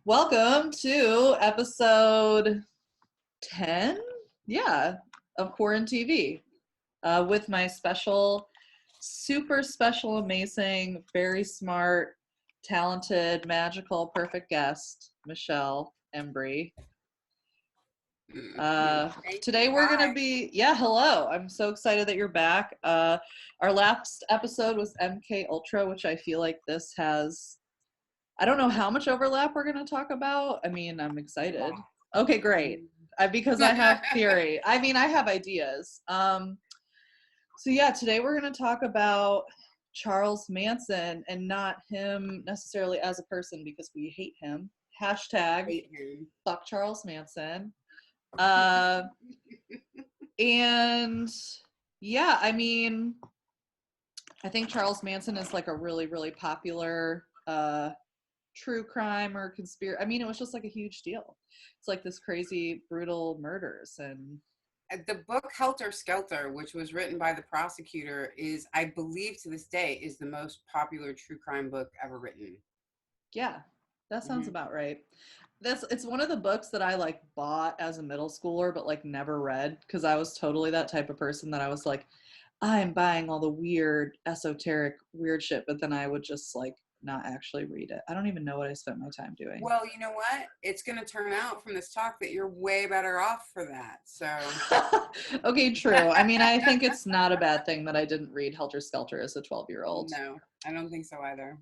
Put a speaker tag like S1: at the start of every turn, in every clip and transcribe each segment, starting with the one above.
S1: Welcome to episode 10, of QuaranTV with my super special, amazing, very smart, talented, magical, perfect guest, Michelle Embree. Today we're going to be, hello. I'm so excited that you're back. Our last episode was MK Ultra, which I feel like this has, I don't know how much overlap we're going to talk about. I mean, I'm excited. Okay, great. Because I have theory. I mean, I have ideas. Today we're going to talk about Charles Manson, and not him necessarily as a person because we hate him. Hashtag fuck Charles Manson. And yeah, I mean, I think Charles Manson is like a really, really popular true crime or conspiracy. I mean, it was just like a huge deal. It's like this crazy, brutal murders. And
S2: the book Helter Skelter, which was written by the prosecutor, is, I believe to this day, is the most popular true crime book ever written.
S1: Yeah, that sounds about right. It's one of the books that I like bought as a middle schooler, but like never read, because I was totally that type of person that I was like, I'm buying all the weird, esoteric, weird shit, but then I would just like not actually read it. I don't even know what I spent my time doing.
S2: Well, you know what? It's going to turn out from this talk that you're way better off for that. So,
S1: okay, true. I mean, I think it's not a bad thing that I didn't read Helter Skelter as a 12-year-old.
S2: No, I don't think so either.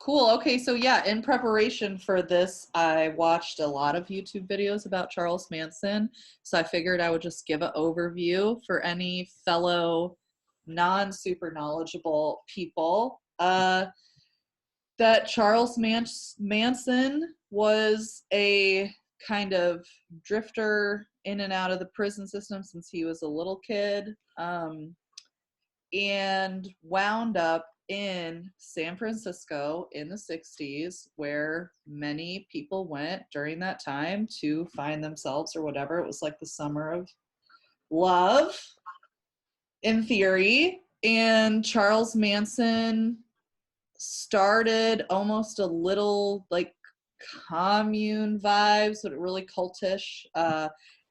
S1: Cool. Okay, so yeah, in preparation for this, I watched a lot of YouTube videos about Charles Manson. So I figured I would just give an overview for any fellow non-super knowledgeable people. That Charles Manson was a kind of drifter in and out of the prison system since he was a little kid, and wound up in San Francisco in the 60s, where many people went during that time to find themselves or whatever. It was like the summer of love, in theory. And Charles Manson started almost a little like commune vibes, but really cultish,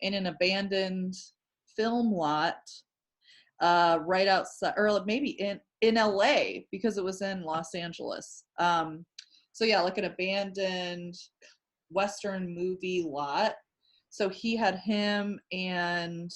S1: in an abandoned film lot right outside, or maybe in LA, because it was in Los Angeles. Like an abandoned Western movie lot. So he had him and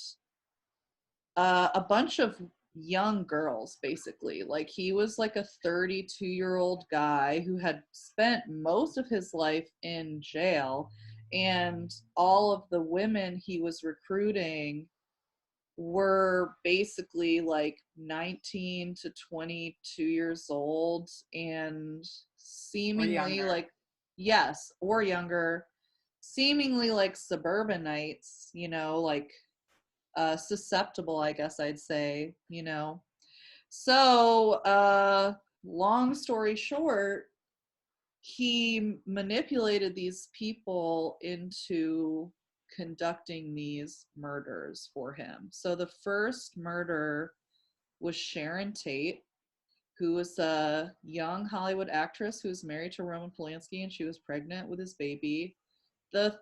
S1: a bunch of young girls, basically. Like, he was like a 32-year-old guy who had spent most of his life in jail, and all of the women he was recruiting were basically like 19 to 22 years old and seemingly like, yes, or younger, seemingly like suburbanites, like susceptible, I guess I'd say, So, long story short, he manipulated these people into conducting these murders for him. So the first murder was Sharon Tate, who was a young Hollywood actress who was married to Roman Polanski, and she was pregnant with his baby. The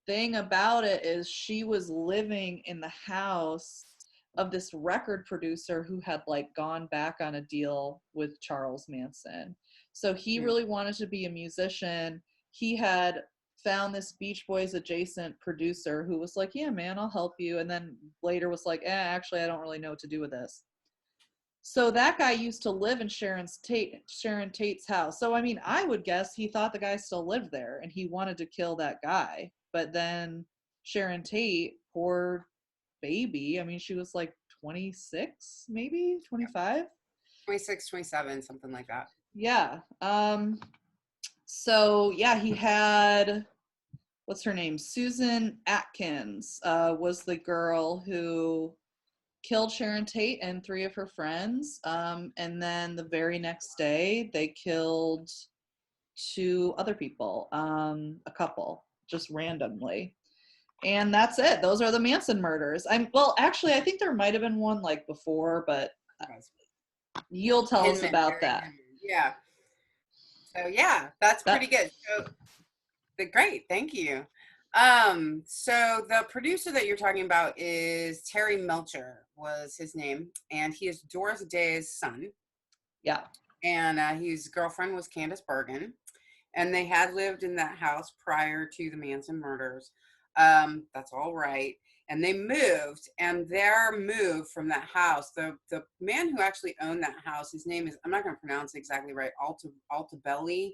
S1: thing about it is she was living in the house of this record producer who had like gone back on a deal with Charles Manson. So he really wanted to be a musician. He had found this Beach Boys adjacent producer who was like, yeah, man, I'll help you. And then later was like, actually, I don't really know what to do with this. So that guy used to live in Sharon Tate's house. So, I mean, I would guess he thought the guy still lived there and he wanted to kill that guy. But then Sharon Tate, poor baby, I mean, she was like 26, maybe 25,
S2: 26, 27, something like that.
S1: Yeah. He had, what's her name? Susan Atkins was the girl who killed Sharon Tate and 3 of her friends. And then the very next day, they killed 2 other people, a couple, just randomly. And that's it. Those are the Manson murders. Actually, I think there might have been one like before, but you'll tell us about that.
S2: Yeah. So yeah, that's pretty good. So Great, thank you. So the producer that you're talking about is Terry Melcher was his name, and he is Doris Day's son.
S1: Yeah.
S2: And his girlfriend was Candace Bergen, and they had lived in that house prior to the Manson murders. That's all right. And they moved, and their move from that house, the man who actually owned that house, his name is, I'm not going to pronounce it exactly right, Altabelli.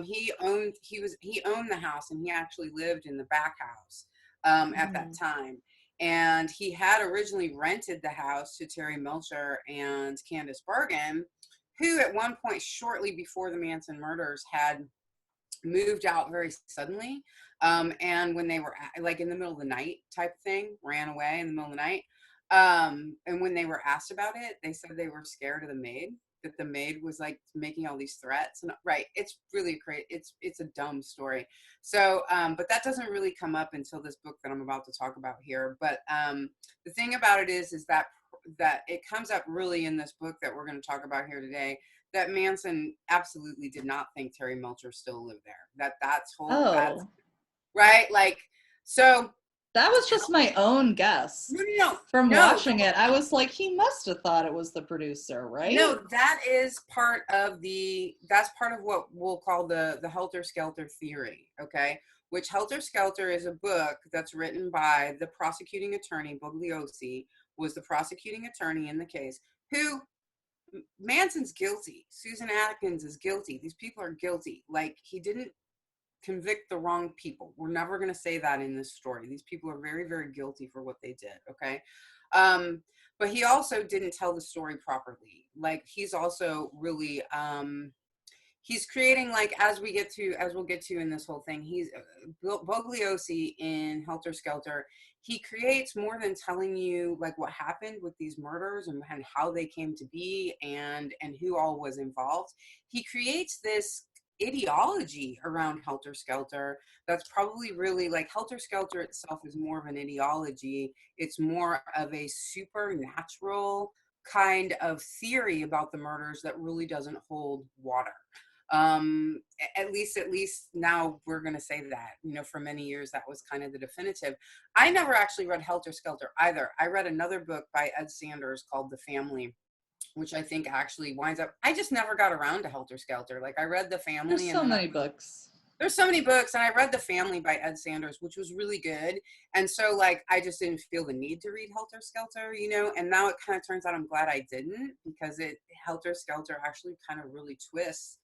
S2: He owned the house, and he actually lived in the back house at that time. And he had originally rented the house to Terry Melcher and Candace Bergen, who at one point shortly before the Manson murders had moved out very suddenly. And when they were like in the middle of the night type thing, ran away in the middle of the night. And when they were asked about it, they said they were scared of the maid, that the maid was like making all these threats. And right, it's really great. It's a dumb story. So, but that doesn't really come up until this book that I'm about to talk about here. But the thing about it is that it comes up really in this book that we're going to talk about here today, that Manson absolutely did not think Terry Melcher still lived there. That's right. Like, so
S1: that was just my own guess. From watching it, I was like, he must have thought it was the producer, right?
S2: No, that is part of that's part of what we'll call the Helter Skelter theory. Okay. Which Helter Skelter is a book that's written by the prosecuting attorney. Bugliosi was the prosecuting attorney in the case, who Manson's guilty. Susan Atkins is guilty. These people are guilty. Like, he didn't convict the wrong people. We're never going to say that in this story. These people are very, very guilty for what they did. Okay. But he also didn't tell the story properly. Like, he's also really, he's creating, like, as we'll get to in this whole thing, he's Bugliosi in Helter Skelter. He creates more than telling you like what happened with these murders and how they came to be and who all was involved. He creates this ideology around Helter Skelter that's probably really, like, Helter Skelter itself is more of an ideology. It's more of a supernatural kind of theory about the murders that really doesn't hold water. At least now we're going to say that, for many years that was kind of the definitive. I never actually read Helter Skelter either. I read another book by Ed Sanders called The Family, which I think actually winds up, I just never got around to Helter Skelter. Like, I read The Family.
S1: There's so many books.
S2: There's so many books, and I read The Family by Ed Sanders, which was really good. And so, like, I just didn't feel the need to read Helter Skelter, and now it kind of turns out I'm glad I didn't, because Helter Skelter actually kind of really twists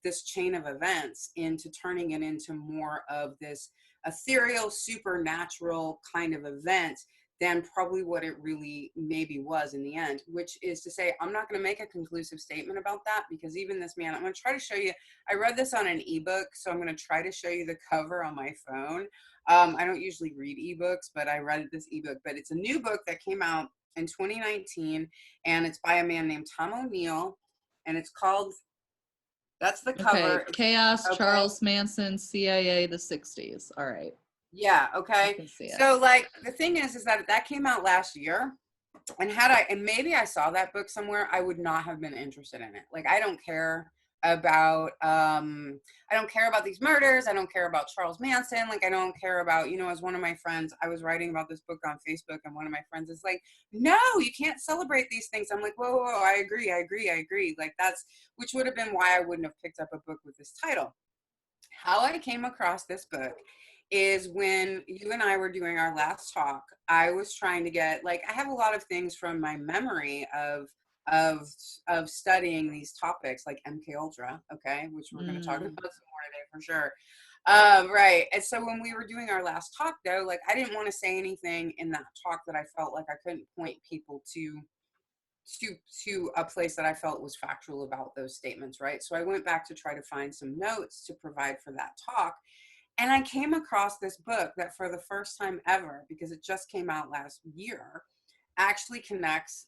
S2: this chain of events into turning it into more of this ethereal, supernatural kind of event than probably what it really maybe was in the end, which is to say, I'm not going to make a conclusive statement about that, because even this man, I'm going to try to show you, I read this on an ebook, so I'm going to try to show you the cover on my phone. I don't usually read ebooks, but I read this ebook, but it's a new book that came out in 2019, and it's by a man named Tom O'Neill, and it's called, that's the cover.
S1: Okay. Chaos, okay. Charles Manson, CIA, the 60s. All right.
S2: Yeah. Okay. So, like, the thing is that came out last year, and maybe I saw that book somewhere, I would not have been interested in it. Like, I don't care about these murders. I don't care about Charles Manson. Like, I don't care about, as one of my friends, I was writing about this book on Facebook, and one of my friends is like, no, you can't celebrate these things. I'm like, whoa, I agree. Like, which would have been why I wouldn't have picked up a book with this title. How I came across this book is when you and I were doing our last talk. I was trying to get, like, I have a lot of things from my memory of studying these topics, like MK Ultra, okay, which we're going to talk about some more today for sure. Right. And so when we were doing our last talk, though, like, I didn't want to say anything in that talk that I felt like I couldn't point people to a place that I felt was factual about those statements, right? So I went back to try to find some notes to provide for that talk. And I came across this book that for the first time ever, because it just came out last year, actually connects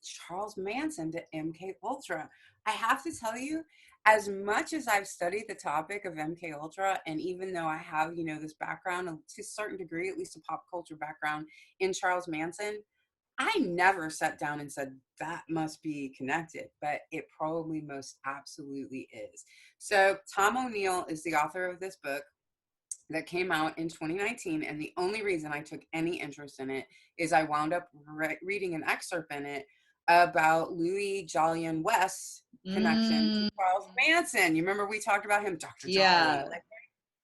S2: Charles Manson to MK Ultra. I have to tell you, as much as I've studied the topic of MK Ultra, and even though I have, this background to a certain degree, at least a pop culture background in Charles Manson, I never sat down and said that must be connected, but it probably most absolutely is. So Tom O'Neill is the author of this book that came out in 2019, and the only reason I took any interest in it is I wound up reading an excerpt in it about Louis Jolyon West's connection to
S1: Mm,
S2: Charles Manson. You remember we talked about him, Dr. Jolly.
S1: yeah.
S2: Like,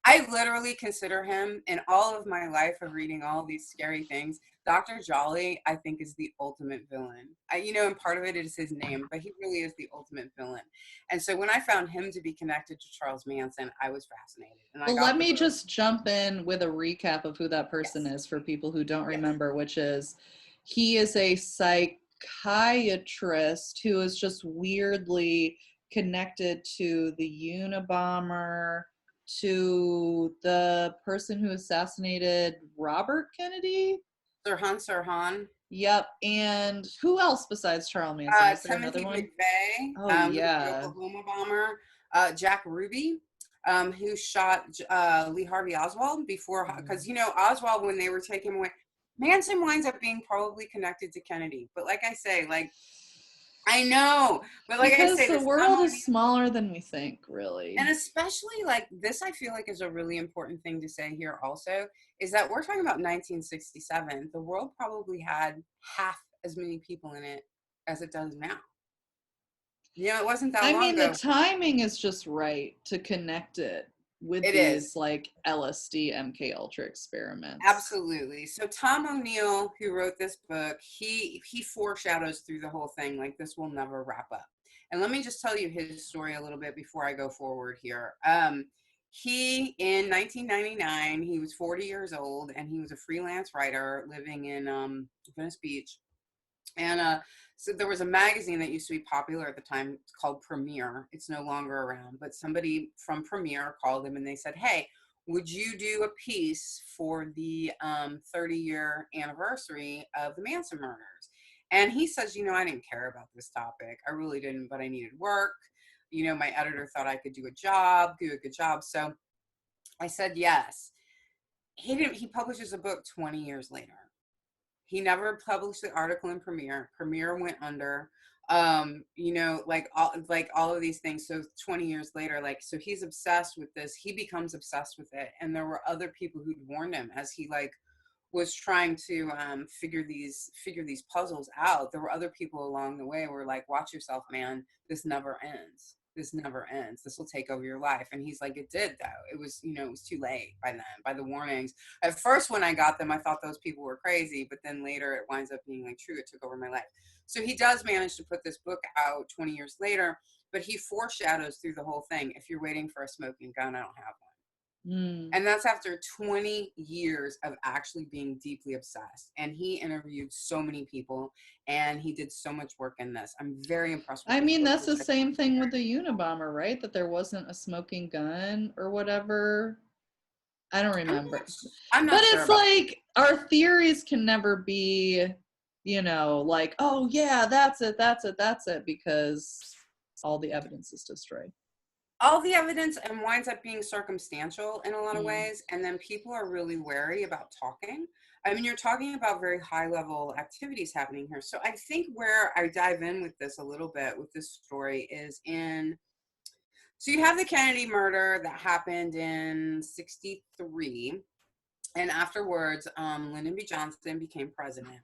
S2: I literally consider him, in all of my life of reading all of these scary things, Dr. Jolly, I think, is the ultimate villain. And part of it is his name, but he really is the ultimate villain. And so when I found him to be connected to Charles Manson, I was fascinated. And I
S1: Well, let
S2: got the
S1: me
S2: book.
S1: just jump in with a recap of who that person
S2: Yes.
S1: is for people who don't
S2: Yes.
S1: remember, which is he is a psychiatrist who is just weirdly connected to the Unabomber, to the person who assassinated Robert Kennedy.
S2: Sirhan.
S1: Yep. And who else besides Charles Manson? Was there another
S2: Timothy
S1: one?
S2: McVeigh,
S1: Oh,
S2: who was the
S1: yeah.
S2: Oklahoma bomber. Jack Ruby, who shot Lee Harvey Oswald before, because, Oswald, when they were taking him away, Manson winds up being probably connected to Kennedy. But like I say, I know, but like I
S1: Because
S2: say,
S1: the
S2: this Tom
S1: world is
S2: O'Neill,
S1: smaller than we think, really.
S2: and especially like this, I feel like is a really important thing to say here also, is that we're talking about 1967. The world probably had half as many people in it as it does now. It wasn't that
S1: I
S2: long
S1: mean, the
S2: ago.
S1: timing is just right to connect it with
S2: It is.
S1: these like LSD MK Ultra experiments.
S2: Absolutely. So Tom O'Neill, who wrote this book, he foreshadows through the whole thing like this will never wrap up. And let me just tell you his story a little bit before I go forward here. He in 1999, he was 40 years old, and he was a freelance writer living in Venice Beach. And so there was a magazine that used to be popular at the time called Premiere. It's no longer around, but somebody from Premiere called him and they said, "Hey, would you do a piece for the 30-year anniversary of the Manson murders?" And he says, I didn't care about this topic. I really didn't, but I needed work. My editor thought I could do a good job. So I said yes. He didn't. He publishes a book 20 years later. He never published the article in Premiere. Premiere went under. Like all of these things. So 20 years later, so he's obsessed with this. He becomes obsessed with it. And there were other people who'd warned him as he was trying to figure these puzzles out. There were other people along the way who were like, "Watch yourself, man. This never ends. This never ends. This will take over your life." And he's like, "It did, though. It was, it was too late by then, by the warnings." At first, when I got them, I thought those people were crazy, but then later it winds up being like true. It took over my life. So he does manage to put this book out 20 years later, but he foreshadows through the whole thing. If you're waiting for a smoking gun, I don't have one.
S1: Mm.
S2: And that's after 20 years of actually being deeply obsessed. And he interviewed so many people and he did so much work in this. I'm very impressed with
S1: I
S2: this
S1: mean,
S2: book.
S1: that's the same thing with the Unabomber, right? That there wasn't a smoking gun or whatever. I don't remember.
S2: I'm
S1: But
S2: not sure
S1: it's
S2: about
S1: like our theories can never be, like, oh, yeah, that's it, because all the evidence is destroyed.
S2: all the evidence and winds up being circumstantial in a lot of
S1: Mm.
S2: ways. And then people are really wary about talking. I mean, you're talking about very high level activities happening here. So I think where I dive in with this a little bit with this story is so you have the Kennedy murder that happened in 63. And afterwards, Lyndon B. Johnson became president.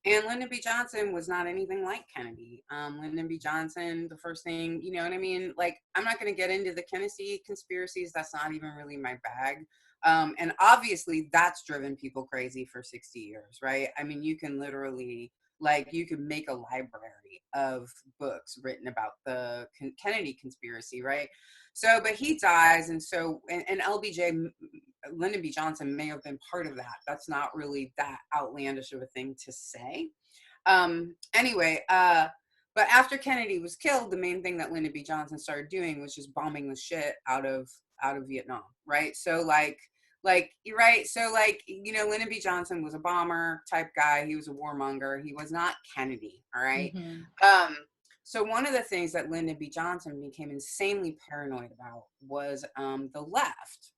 S2: And Lyndon B. Johnson was not anything like Kennedy. Lyndon B. Johnson, the first thing, you know what I mean? Like, I'm not going to get into the Kennedy conspiracies. That's not even really my bag. And obviously, that's driven people crazy for 60 years, right? I mean, you can literally, you could make a library of books written about the Kennedy conspiracy, right? So, but he dies. And so, and LBJ, Lyndon B. Johnson may have been part of that. That's not really that outlandish of a thing to say. Anyway, but after Kennedy was killed, the main thing that Lyndon B. Johnson started doing was just bombing the shit out of Vietnam, right? So you're right. So Lyndon B. Johnson was a bomber type guy. He was a warmonger. He was not Kennedy, all right?
S1: Mm-hmm.
S2: So one of the things that Lyndon B. Johnson became insanely paranoid about was the left,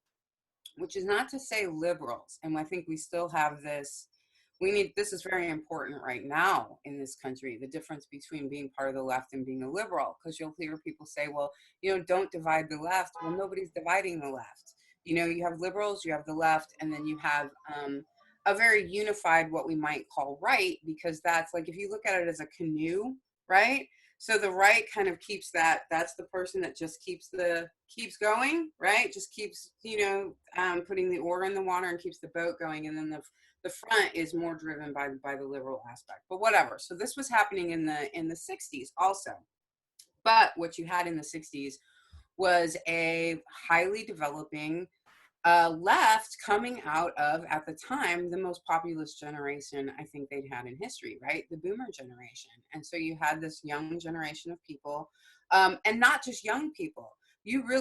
S2: which is not to say liberals. And I think we still have this, this is very important right now in this country, the difference between being part of the left and being a liberal, because you'll hear people say, well, don't divide the left. Well, nobody's dividing the left. You have liberals, you have the left, and then you have a very unified, what we might call right, because that's like, if you look at it as a canoe, right? So the right kind of keeps that's the person that just keeps going, right? Just keeps, putting the oar in the water and keeps the boat going. And then the front is more driven by the liberal aspect, but whatever. So this was happening in the 60s also. But what you had in the 60s was a highly developing left coming out of, at the time, the most populous generation I think they'd had in history, right? The boomer generation. And so you had this young generation of people, and not just young people.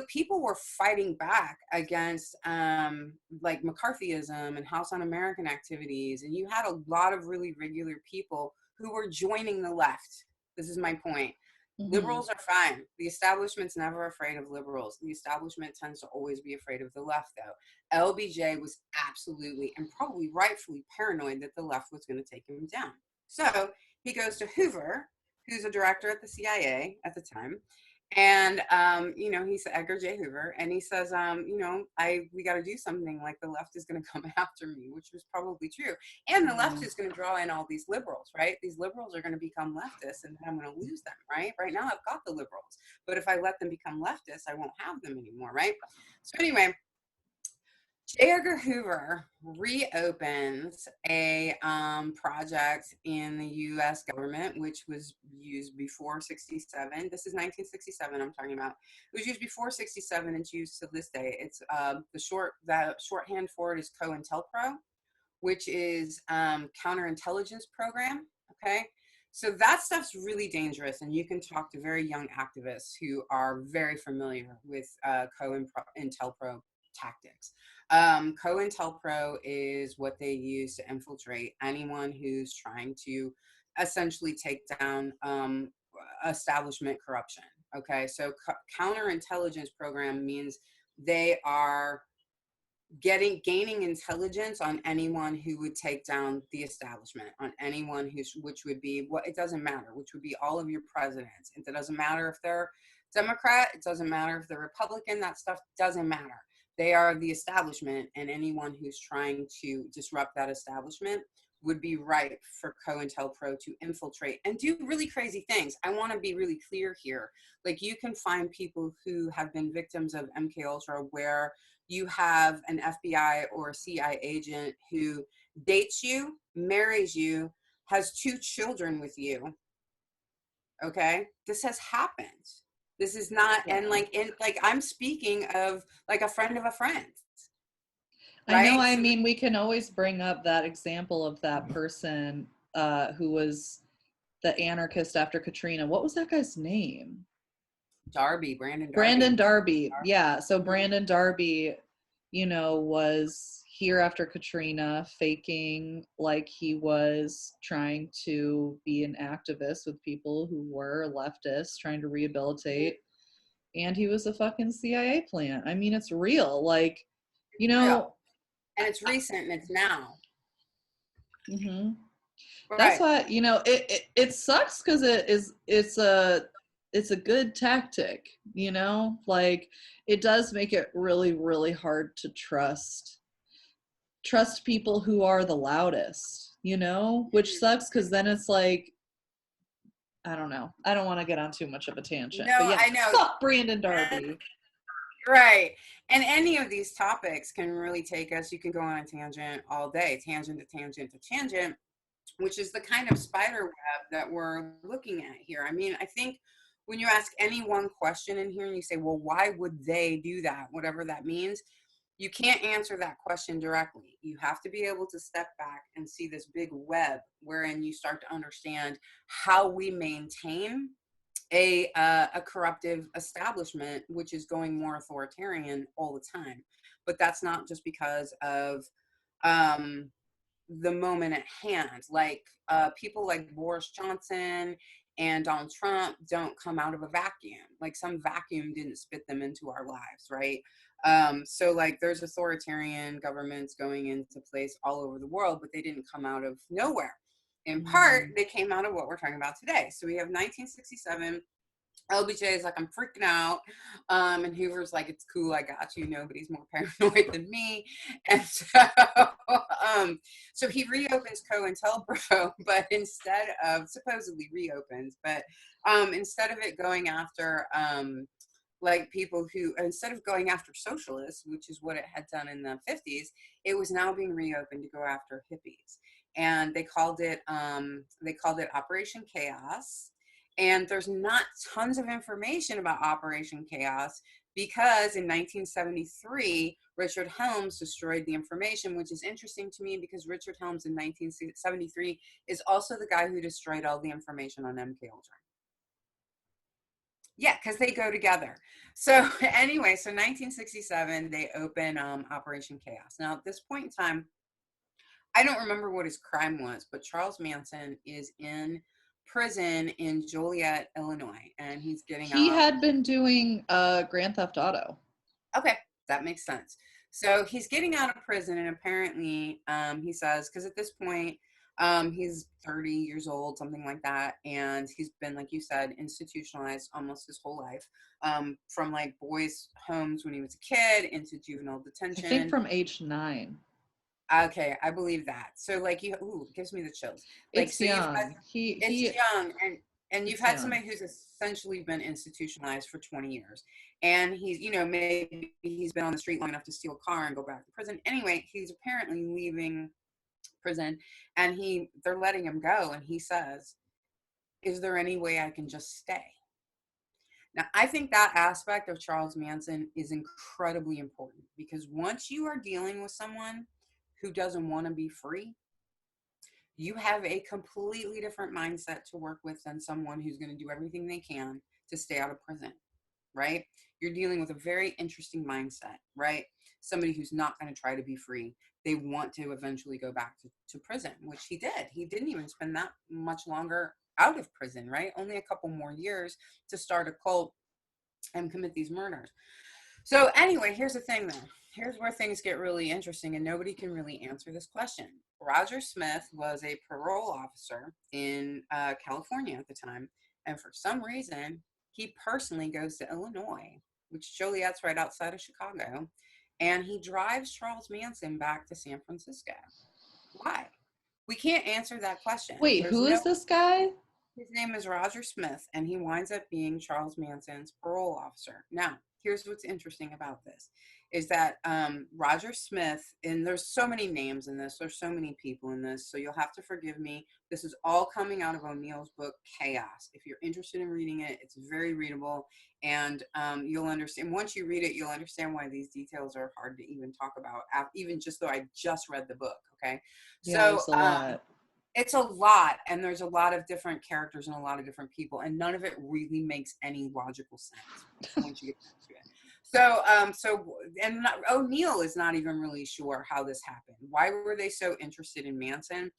S2: People were fighting back against like McCarthyism and House Un-American activities, and you had a lot of really regular people who were joining the left. This is my point. Mm-hmm. Liberals are fine. The establishment's never afraid of liberals. The establishment tends to always be afraid of the left, though. LBJ was absolutely and probably rightfully paranoid that the left was going to take him down. So he goes to Hoover, who's a director at the CIA at the time. And, he's Edgar J. Hoover, and he says, we got to do something, like the left is going to come after me, which was probably true. And the left is going to draw in all these liberals, right? These liberals are going to become leftists, and then I'm going to lose them, right? Right now I've got the liberals, but if I let them become leftists, I won't have them anymore, right? So anyway, J. Edgar Hoover reopens a project in the U.S. government, which was used before 67. This is 1967 I'm talking about. It was used before 67. It's used to this day. It's the shorthand for it is COINTELPRO, which is counterintelligence program. Okay. So that stuff's really dangerous, and you can talk to very young activists who are very familiar with COINTELPRO tactics. COINTELPRO is what they use to infiltrate anyone who's trying to essentially take down establishment corruption. Okay, so counterintelligence program means they are gaining intelligence on anyone who would take down the establishment, on anyone which would be it doesn't matter, which would be all of your presidents. It doesn't matter if they're Democrat, it doesn't matter if they're Republican, that stuff doesn't matter. They are the establishment, and anyone who's trying to disrupt that establishment would be ripe for COINTELPRO to infiltrate and do really crazy things. I want to be really clear here. Like, you can find people who have been victims of MKUltra where you have an FBI or CIA agent who dates you, marries you, has 2 children with you. Okay? This has happened. This is not, yeah. And I'm speaking of like a friend of a friend.
S1: Right? I know, we can always bring up that example of that person who was the anarchist after Katrina. What was that guy's name? Brandon Darby. Yeah. So Brandon Darby, was here after Katrina, faking like he was trying to be an activist with people who were leftists, trying to rehabilitate. And he was a fucking CIA plant. It's real. Like,
S2: real. And it's recent and it's now.
S1: Mm-hmm. Right. That's why, it sucks because it's a good tactic, like it does make it really, really hard to trust people who are the loudest, which sucks because then it's like, I don't know. I don't want to get on too much of a tangent.
S2: No,
S1: but yeah,
S2: I know.
S1: Fuck Brandon Darby.
S2: Right. And any of these topics can really take us, you can go on a tangent all day, tangent to tangent to tangent, which is the kind of spider web that we're looking at here. I think when you ask any one question in here and you say, well, why would they do that? Whatever that means, you can't answer that question directly. You have to be able to step back and see this big web wherein you start to understand how we maintain a corruptive establishment, which is going more authoritarian all the time. But that's not just because of the moment at hand. Like people like Boris Johnson and Donald Trump don't come out of a vacuum. Like some vacuum didn't spit them into our lives, right? So like there's authoritarian governments going into place all over the world, but they didn't come out of nowhere. In part, they came out of what we're talking about today. So we have 1967. LBJ is like, I'm freaking out. And Hoover's like, it's cool, I got you. Nobody's more paranoid than me. And so he reopens COINTELPRO, but instead of, supposedly reopens, but instead of it going after like people who, instead of going after socialists, which is what it had done in the 50s, it was now being reopened to go after hippies. And they called it Operation Chaos. And there's not tons of information about Operation Chaos because in 1973, Richard Helms destroyed the information, which is interesting to me because Richard Helms in 1973 is also the guy who destroyed all the information on MK Ultra. Yeah, because they go together. So anyway, so 1967, they open Operation Chaos. Now, at this point in time, I don't remember what his crime was, but Charles Manson is in prison in Joliet, Illinois, and he's getting
S1: He
S2: out.
S1: had been doing Grand Theft Auto.
S2: Okay, that makes sense. So he's getting out of prison, and apparently, he says, because at this point, he's 30 years old, something like that, and he's been, like you said, institutionalized almost his whole life, from like boys' homes when he was a kid into juvenile detention.
S1: I think from age 9.
S2: Okay, I believe that. So like you, it gives me the chills. Like
S1: It's
S2: so you've
S1: young.
S2: had, it's young, and you've had somebody who's essentially been institutionalized for 20 years, and he's, you know, maybe he's been on the street long enough to steal a car and go back to prison. Anyway, he's apparently leaving prison, and they're letting him go, and he says, "Is there any way I can just stay?" Now, I think that aspect of Charles Manson is incredibly important because once you are dealing with someone who doesn't want to be free, you have a completely different mindset to work with than someone who's going to do everything they can to stay out of prison, right? You're dealing with a very interesting mindset, right? Somebody who's not going to try to be free. They want to eventually go back to prison, which he did. He didn't even spend that much longer out of prison, right? Only a couple more years to start a cult and commit these murders. So anyway, here's the thing though. Here's where things get really interesting and nobody can really answer this question. Roger Smith was a parole officer in California at the time. And for some reason, he personally goes to Illinois, which Joliet's right outside of Chicago. And he drives Charles Manson back to San Francisco. Why? We can't answer that question.
S1: Wait, who is this guy?
S2: His name is Roger Smith, and he winds up being Charles Manson's parole officer. Now, here's what's interesting about this, is that Roger Smith, and there's so many names in this, there's so many people in this, so you'll have to forgive me. This is all coming out of O'Neill's book, Chaos. If you're interested in reading it, it's very readable, and you'll understand, once you read it, you'll understand why these details are hard to even talk about, even just though I just read the book, okay?
S1: Yeah,
S2: so
S1: it's a lot.
S2: It's a lot, and there's a lot of different characters and a lot of different people, and none of it really makes any logical sense once you get into it. O'Neill is not even really sure how this happened. Why were they so interested in Manson?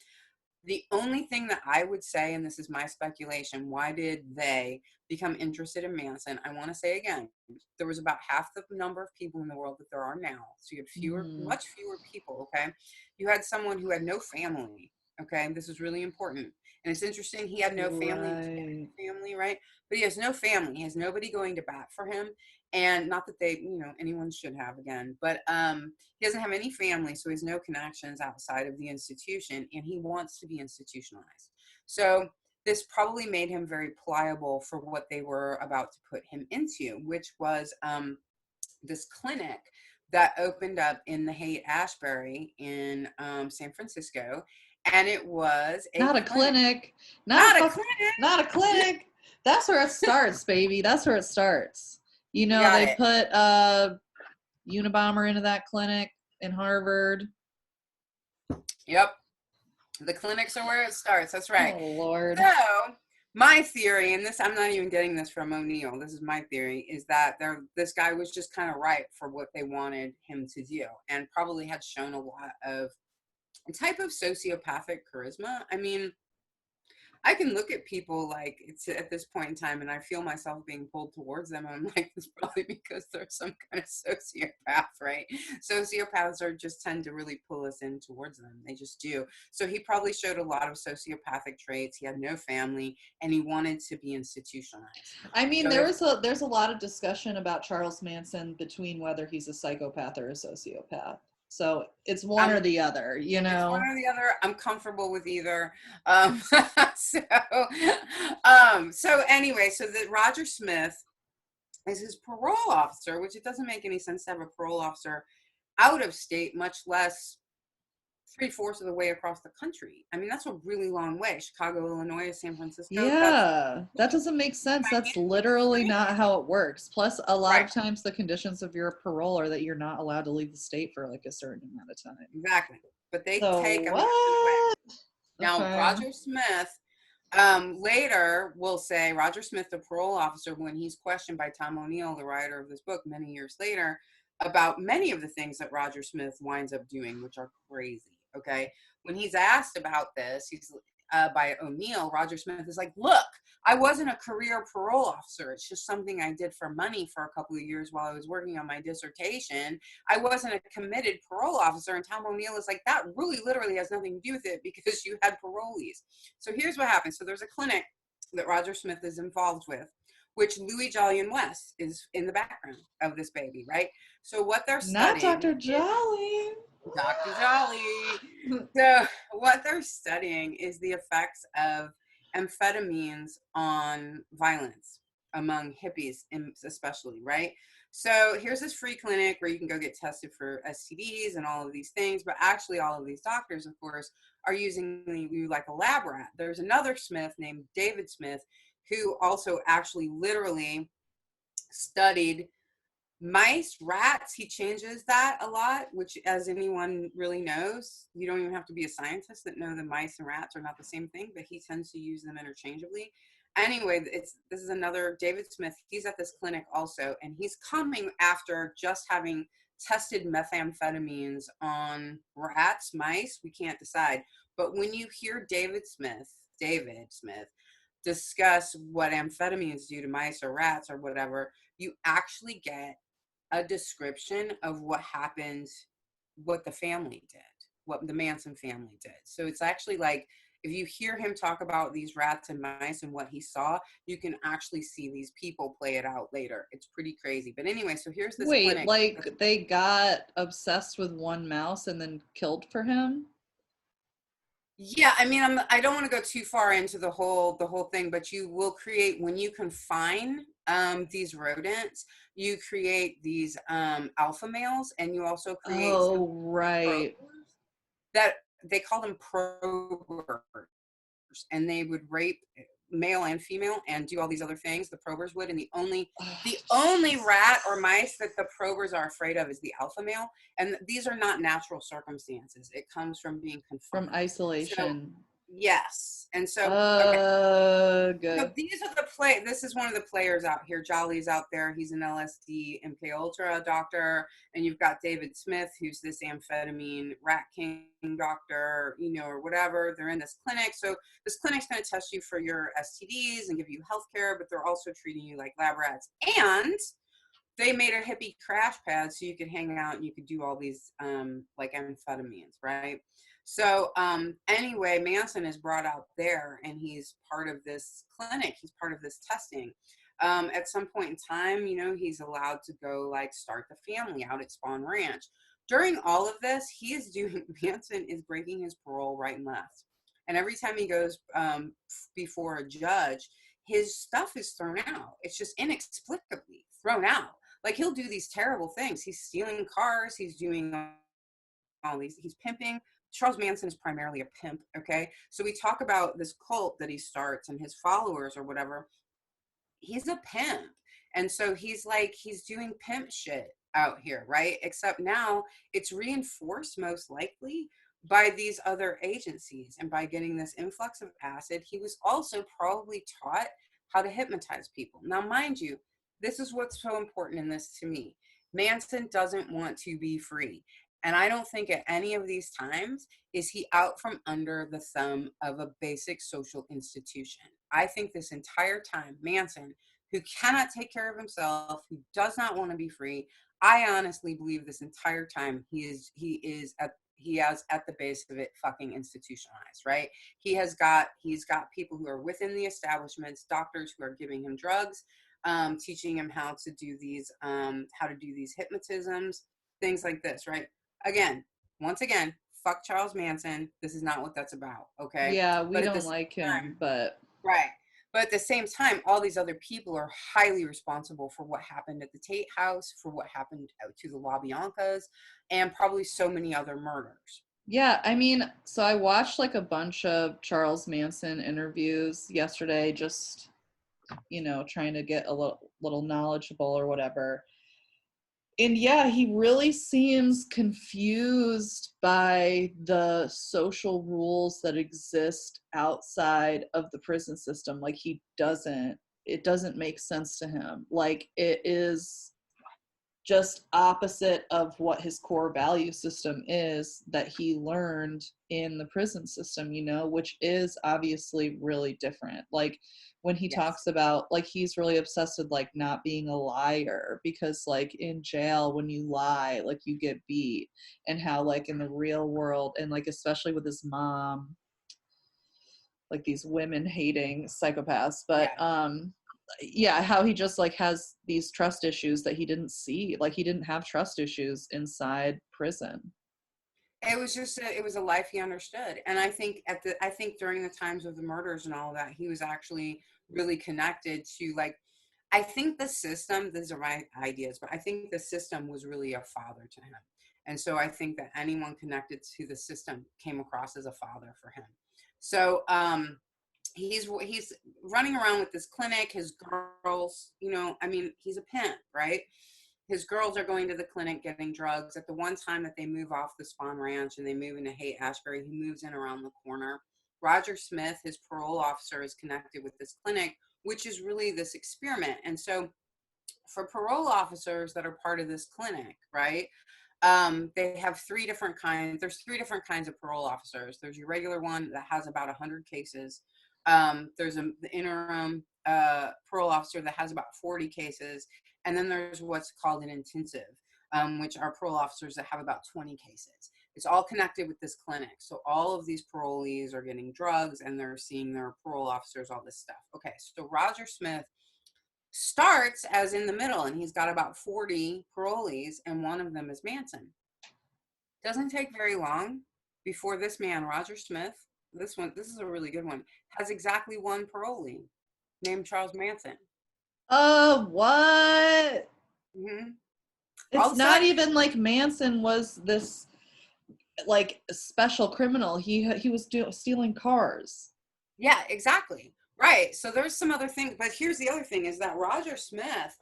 S2: The only thing that I would say, and this is my speculation, why did they become interested in Manson? I want to say again, there was about half the number of people in the world that there are now. So you had much fewer people, okay? You had someone who had no family. Okay, this is really important. And it's interesting, he had no family, right? But he has no family. He has nobody going to bat for him. And not that they, anyone should have again, but he doesn't have any family, so he has no connections outside of the institution, and he wants to be institutionalized. So this probably made him very pliable for what they were about to put him into, which was this clinic that opened up in the Haight-Ashbury in San Francisco. And it was
S1: not a clinic. Not a clinic. That's where it starts, baby. That's where it starts. They put a Unabomber into that clinic in Harvard.
S2: Yep. The clinics are where it starts. That's right.
S1: Oh, Lord.
S2: So my theory, and this, I'm not even getting this from O'Neill, this is my theory, is that this guy was just kind of ripe for what they wanted him to do and probably had shown a lot of a type of sociopathic charisma. I mean, I can look at people like it's at this point in time and I feel myself being pulled towards them. I'm like, it's probably because they're some kind of sociopath, right? Sociopaths are just tend to really pull us in towards them. They just do. So he probably showed a lot of sociopathic traits. He had no family and he wanted to be institutionalized.
S1: I mean,
S2: So if
S1: there's a lot of discussion about Charles Manson between whether he's a psychopath or a sociopath. So it's one or
S2: I'm
S1: the other, you
S2: it's one
S1: know?
S2: or the other. I'm comfortable with either. So so anyway, so the Roger Smith is his parole officer, which it doesn't make any sense to have a parole officer out of state, much less three-fourths of the way across the country. I mean, that's a really long way. Chicago, Illinois, San Francisco. That's
S1: Yeah, that doesn't make sense. That's literally not how it works. Plus, a lot
S2: right.
S1: of times the conditions of your parole are that you're not allowed to leave the state for like a certain amount of time.
S2: Exactly. But they
S1: So
S2: take a man away.
S1: what?
S2: Now,
S1: Okay.
S2: Roger Smith later will say, Roger Smith, the parole officer, when he's questioned by Tom O'Neill, the writer of this book, many years later, about many of the things that Roger Smith winds up doing, which are crazy. Okay. When he's asked about this, he's by O'Neill, Roger Smith is like, look, I wasn't a career parole officer. It's just something I did for money for a couple of years while I was working on my dissertation. I wasn't a committed parole officer. And Tom O'Neill is like, that really literally has nothing to do with it because you had parolees. So here's what happens. So there's a clinic that Roger Smith is involved with, which Louis Jolyon West is in the background of this baby, right? So what they're
S1: Not
S2: studying
S1: Dr.
S2: is
S1: Jolly.
S2: Dr. Jolly. So what they're studying is the effects of amphetamines on violence among hippies, especially, right? So here's this free clinic where you can go get tested for STDs and all of these things, but actually all of these doctors, of course, are using you like a lab rat. There's another Smith named David Smith who also actually literally studied mice, rats. He changes that a lot, which, as anyone really knows, you don't even have to be a scientist that know that mice and rats are not the same thing, but he tends to use them interchangeably. Anyway, this is another David Smith. He's at this clinic also, and he's coming after just having tested methamphetamines on rats, mice. We can't decide, but when you hear David Smith discuss what amphetamines do to mice or rats or whatever, you actually get a description of what happened, what the family did, what the Manson family did. So it's actually like, if you hear him talk about these rats and mice and what he saw, you can actually see these people play it out later. It's pretty crazy. But anyway, so here's this
S1: Wait,
S2: clinic.
S1: like they got obsessed with one mouse and then killed for him?
S2: Yeah, I mean, I don't want to go too far into the whole thing, but you will create, when you confine these rodents, you create these alpha males, and you also create some
S1: Oh, right.
S2: probers that they call them probers, and they would rape male and female and do all these other things the probers would, and
S1: Oh,
S2: the only
S1: jeez.
S2: rat or mice that the probers are afraid of is the alpha male, and these are not natural circumstances. It comes from being
S1: From
S2: confined. So
S1: isolation.
S2: yes, and so okay, so
S1: Good.
S2: these are this is one of the players out here. Jolly's out there. He's an LSD MK Ultra doctor. And you've got David Smith, who's this amphetamine rat king doctor, or whatever. They're in this clinic. So this clinic's going to test you for your STDs and give you health care, but they're also treating you like lab rats. And they made a hippie crash pad so you could hang out and you could do all these like amphetamines, right? So anyway, Manson is brought out there and he's part of this clinic. He's part of this testing. At some point in time, he's allowed to go like start the family out at Spawn Ranch. During all of this, Manson is breaking his parole right and left. And every time he goes before a judge, his stuff is thrown out. It's just inexplicably thrown out. Like he'll do these terrible things. He's stealing cars. He's doing all these. He's pimping. Charles Manson is primarily a pimp. Okay, so we talk about this cult that he starts and his followers or whatever. He's a pimp, and so he's doing pimp shit out here, right? Except now it's reinforced most likely by these other agencies, and by getting this influx of acid, he was also probably taught how to hypnotize people. Now, mind you, this is what's so important in this to me. Manson doesn't want to be free. And I don't think at any of these times is he out from under the thumb of a basic social institution. I think this entire time, Manson, who cannot take care of himself, who does not want to be free, I honestly believe this entire time he has at the base of it fucking institutionalized, right? He's got people who are within the establishments, doctors who are giving him drugs, teaching him how to do these hypnotisms, things like this, right? Again, once again, fuck Charles Manson. This is not what that's about, okay?
S1: Yeah, we
S2: But at the
S1: don't
S2: same
S1: like
S2: time,
S1: him, but
S2: right. But at the same time, all these other people are highly responsible for what happened at the Tate House, for what happened out to the LaBiancas, and probably so many other murders.
S1: yeah, I mean, so I watched like a bunch of Charles Manson interviews yesterday, just, trying to get a little knowledgeable or whatever. And yeah, he really seems confused by the social rules that exist outside of the prison system. Like it doesn't make sense to him. Like it is just opposite of what his core value system is that he learned in the prison system, which is obviously really different. Like when he
S2: Yes.
S1: talks about, like, he's really obsessed with like not being a liar, because like in jail when you lie, like you get beat, and how like in the real world, and like especially with his mom, like these women hating psychopaths, but
S2: Yeah.
S1: yeah, how he just like has these trust issues that he didn't see. Like he didn't have trust issues inside prison.
S2: It was a life he understood. And I think during the times of the murders and all that, he was actually really connected to, like, I think the system, these are my ideas, but I think the system was really a father to him. And so I think that anyone connected to the system came across as a father for him. So he's running around with this clinic, his girls, I mean, he's a pimp, right? His girls are going to the clinic getting drugs. At the one time that they move off the Spawn Ranch and they move into Haight Ashbury, he moves in around the corner. Roger Smith, his parole officer, is connected with this clinic, which is really this experiment. And so for parole officers that are part of this clinic, right, they have three different kinds. There's three different kinds of parole officers. There's your regular one that has about 100 cases. There's the interim parole officer that has about 40 cases. And then there's what's called an intensive, which are parole officers that have about 20 cases. It's all connected with this clinic. So all of these parolees are getting drugs and they're seeing their parole officers, all this stuff. Okay, so Roger Smith starts as in the middle, and he's got about 40 parolees, and one of them is Manson. Doesn't take very long before this man, Roger Smith, this is a really good one, has exactly one parolee named Charles Manson.
S1: What?
S2: Mm-hmm. All
S1: It's
S2: of a
S1: not
S2: sudden,
S1: even like Manson was this like special criminal. He was stealing cars.
S2: yeah, exactly. Right. So there's some other things, but here's the other thing is that Roger Smith,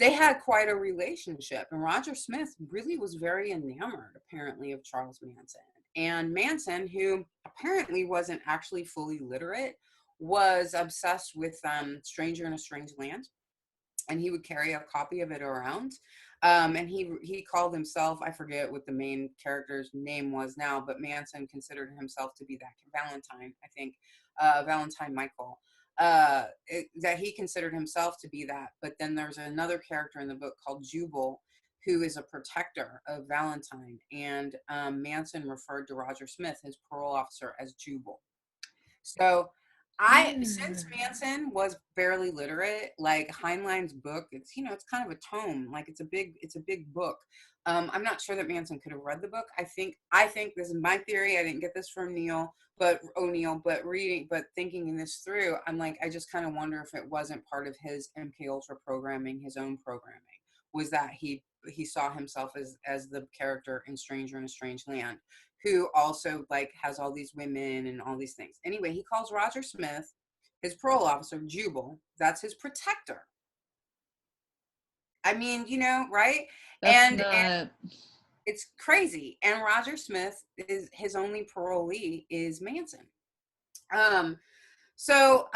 S2: they had quite a relationship, and Roger Smith really was very enamored, apparently, of Charles Manson. And Manson, who apparently wasn't actually fully literate, was obsessed with Stranger in a Strange Land, and he would carry a copy of it around. And he called himself, I forget what the main character's name was now, but Manson considered himself to be that Valentine, I think, Valentine Michael. That he considered himself to be that. But then there's another character in the book called Jubal, who is a protector of Valentine. And Manson referred to Roger Smith, his parole officer, as Jubal. So since
S1: Weird.
S2: Manson was barely literate, like Heinlein's book, it's kind of a tome, like it's a big book. I'm not sure that Manson could have read the book. I think this is my theory. I didn't get this from O'Neill, but thinking this through, I'm like, I just kind of wonder if it wasn't part of his MK Ultra programming, his own programming, was that he saw himself as the character in Stranger in a Strange Land, who also like has all these women and all these things. Anyway, he calls Roger Smith, his parole officer, Jubal. That's his protector. I mean, right?
S1: That's
S2: And
S1: not.
S2: it's crazy. And Roger Smith is his only parolee is Manson. Um, so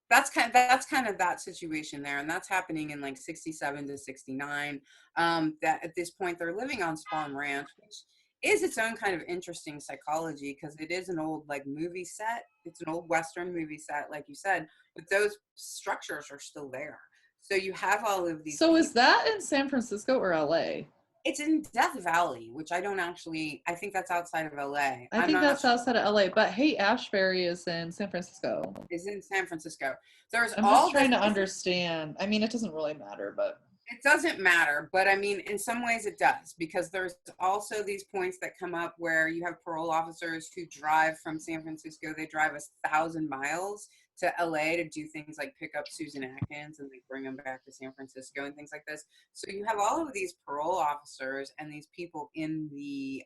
S2: that's kind of that situation there, and that's happening in like 67 to 69. That at this point they're living on Spawn Ranch, which is its own kind of interesting psychology because it is an old like movie set. It's an old Western movie set, like you said, but those structures are still there. So you have all of these
S1: So is
S2: people.
S1: that in San Francisco or LA?
S2: It's in Death Valley, which I don't actually. I think that's outside of LA.
S1: I
S2: I'm
S1: think
S2: not
S1: that's
S2: sure.
S1: outside of LA, but Haight Ashbury is in San Francisco.
S2: Is in San Francisco. There's
S1: I'm just
S2: all this.
S1: trying to understand. I mean, it doesn't really matter, but
S2: It doesn't matter, but I mean, in some ways it does, because there's also these points that come up where you have parole officers who drive from San Francisco. They drive 1,000 miles to LA to do things like pick up Susan Atkins and they bring them back to San Francisco and things like this. So you have all of these parole officers and these people in the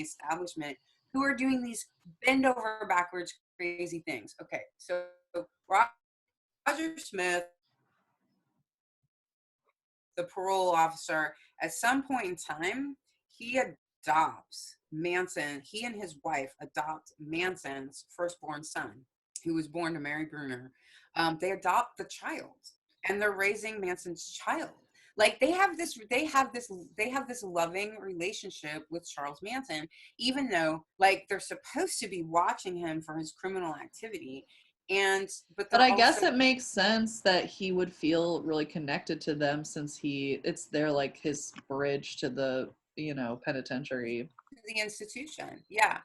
S2: establishment who are doing these bend over backwards crazy things. Okay, so Roger Smith, the parole officer, at some point in time, he adopts Manson. He and his wife adopt Manson's firstborn son, who was born to Mary Bruner. They adopt the child, and they're raising Manson's child. Like they have this loving relationship with Charles Manson, even though like they're supposed to be watching him for his criminal activity, and but
S1: but
S2: they're
S1: I
S2: also
S1: guess it makes sense that he would feel really connected to them since it's their like his bridge to the, penitentiary.
S2: the institution. Yeah.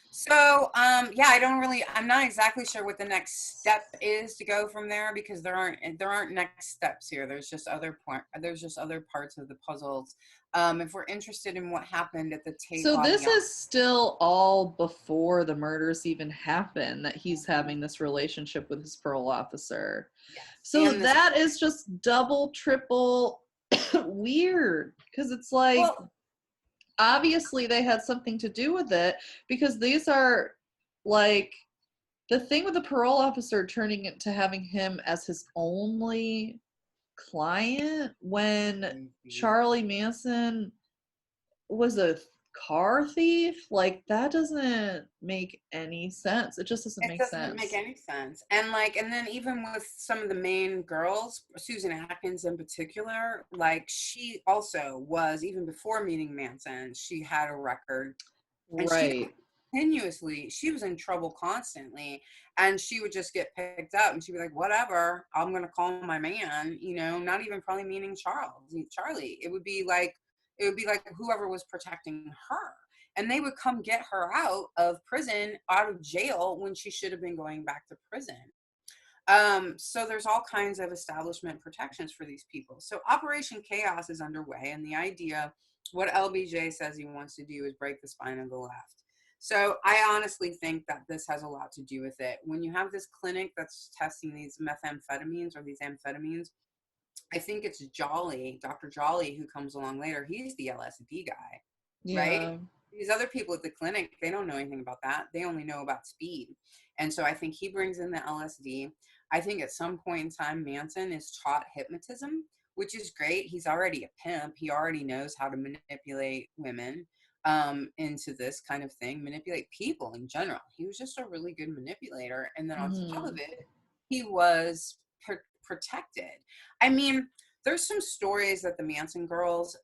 S2: So, yeah, I'm not exactly sure what the next step is to go from there because there aren't next steps here. There's just other parts of the puzzles. If we're interested in what happened at the Tate
S1: So this
S2: LaBianca,
S1: is still all before the murders even happen that he's having this relationship with his parole officer.
S2: yes,
S1: So
S2: and this,
S1: that is just double, triple weird because it's like
S2: well,
S1: obviously they had something to do with it because these are like the thing with the parole officer turning it to having him as his only client when Charlie Manson was a car thief, like that doesn't make any sense. It just doesn't
S2: it
S1: make
S2: doesn't make
S1: sense.
S2: any sense. And then even with some of the main girls, Susan Atkins in particular, like she also was, even before meeting Manson, she had a record, and
S1: Right.
S2: she was in trouble constantly, and she would just get picked up and she'd be like, whatever, I'm gonna call my man, not even probably meaning Charlie. It would be like whoever was protecting her, and they would come get her out of jail when she should have been going back to prison. So there's all kinds of establishment protections for these people. So Operation Chaos is underway, and the idea, what LBJ says he wants to do, is break the spine of the left. So I honestly think that this has a lot to do with it. When you have this clinic that's testing these methamphetamines or these amphetamines, I think it's Dr. Jolly, who comes along later. He's the LSD guy, right?
S1: Yeah.
S2: These other people at the clinic, they don't know anything about that. They only know about speed. And so I think he brings in the LSD. I think at some point in time, Manson is taught hypnotism, which is great. He's already a pimp. He already knows how to manipulate women into this kind of thing, manipulate people in general. He was just a really good manipulator. And then on top of
S1: Mm-hmm.
S2: it, he was protected. I mean, there's some stories that the Manson girls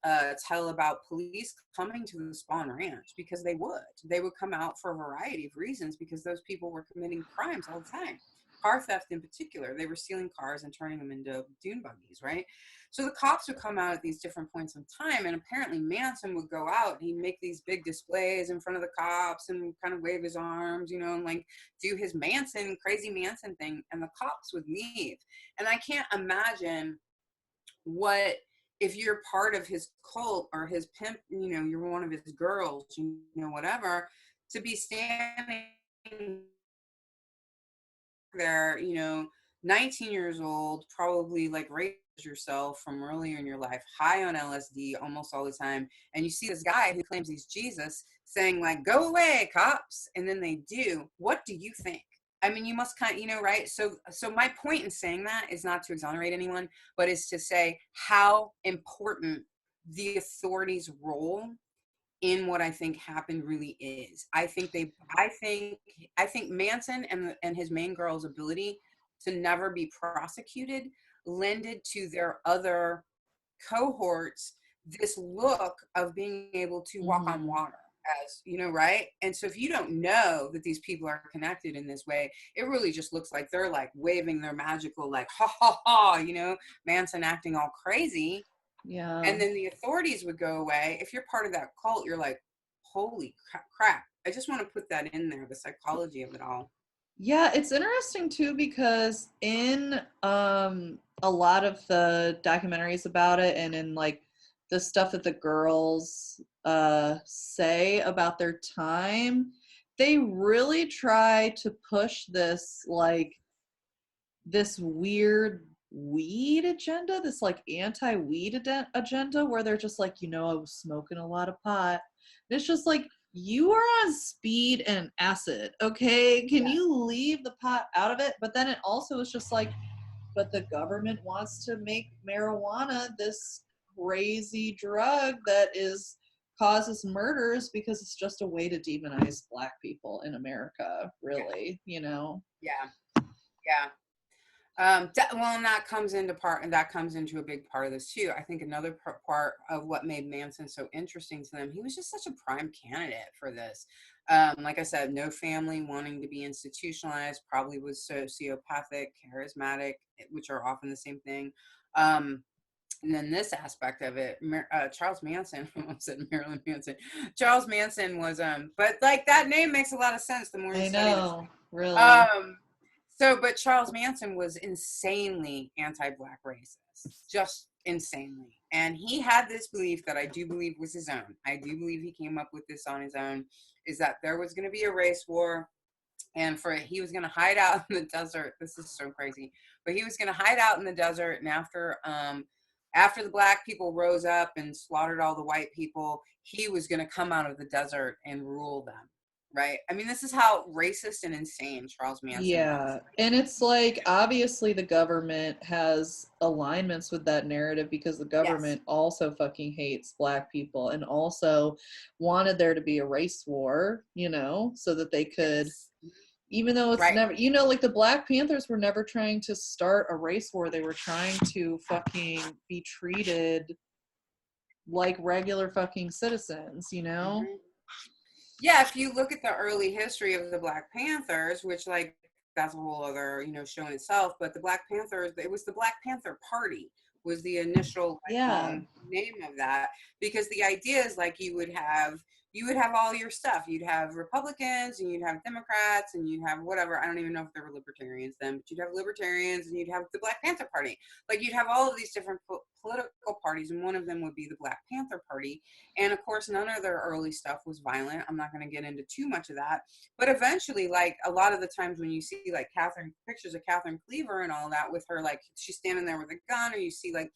S2: tell about police coming to the Spawn Ranch because they would come out for a variety of reasons because those people were committing crimes all the time. Car theft in particular. They were stealing cars and turning them into dune buggies, right? So the cops would come out at these different points in time, and apparently Manson would go out and he'd make these big displays in front of the cops and kind of wave his arms, and like do his crazy Manson thing, and the cops would leave. And I can't imagine what if you're part of his cult or his pimp, you're one of his girls, whatever, to be standing there, 19 years old, probably like raised yourself from earlier in your life, high on LSD almost all the time, and you see this guy who claims he's Jesus saying like, go away, cops, and then they do. What do you think? I mean, you must right? So my point in saying that is not to exonerate anyone, but is to say how important the authorities' role in what I think happened really is. I think Manson and his main girl's ability to never be prosecuted lended to their other cohorts this look of being able to walk on
S1: Mm-hmm.
S2: water, as you know, right? And so if you don't know that these people are connected in this way, it really just looks like they're like waving their magical, like, ha ha ha, you know, Manson acting all crazy.
S1: Yeah.
S2: And then the authorities would go away. If you're part of that cult, you're like, holy crap. I just want to put that in there, the psychology of it all.
S1: Yeah, it's interesting too because in a lot of the documentaries about it and in like the stuff that the girls say about their time, they really try to push this like this weird weed agenda, this like anti-weed agenda where they're just like, I was smoking a lot of pot. And it's just like, you are on speed and acid, okay? Can
S2: Yeah.
S1: you leave the pot out of it? But then it also is just like, but the government wants to make marijuana this crazy drug that is causes murders because it's just a way to demonize Black people in America,
S2: Yeah.
S1: really,
S2: Yeah. Yeah. Well, and that comes into part, and that comes into a big part of this too. I think another part of what made Manson so interesting to them, he was just such a prime candidate for this. Like I said, no family, wanting to be institutionalized, probably was sociopathic, charismatic, which are often the same thing. And then this aspect of it, Charles Manson, I almost said Marilyn Manson. Charles Manson was, but like that name makes a lot of sense the more you
S1: I
S2: study this
S1: know,
S2: thing.
S1: really.
S2: Um, but Charles Manson was insanely anti-Black racist, just insanely. And he had this belief that I do believe was his own. I do believe he came up with this on his own, is that there was going to be a race war, and he was going to hide out in the desert. This is so crazy, but he was going to hide out in the desert, and after the Black people rose up and slaughtered all the white people, he was going to come out of the desert and rule them. Right? I mean, this is how racist and insane Charles Manson was.
S1: Yeah. And it's like, obviously, the government has alignments with that narrative because the
S2: Yes.
S1: government also fucking hates Black people and also wanted there to be a race war, so that they could,
S2: Yes.
S1: even though it's
S2: Right.
S1: never, like the Black Panthers were never trying to start a race war. They were trying to fucking be treated like regular fucking citizens.
S2: Hmm. Yeah, if you look at the early history of the Black Panthers, which like that's a whole other, show in itself, but the Black Panthers, it was the Black Panther Party was the initial like
S1: Yeah.
S2: long name of that, because the idea is like you would have all your stuff. You'd have Republicans and you'd have Democrats and you'd have whatever. I don't even know if there were libertarians then, but you'd have libertarians and you'd have the Black Panther Party. Like you'd have all of these different political parties, and one of them would be the Black Panther Party. And of course, none of their early stuff was violent. I'm not going to get into too much of that. But eventually, like a lot of the times when you see like pictures of Catherine Cleaver and all that with her, like she's standing there with a gun, or you see like,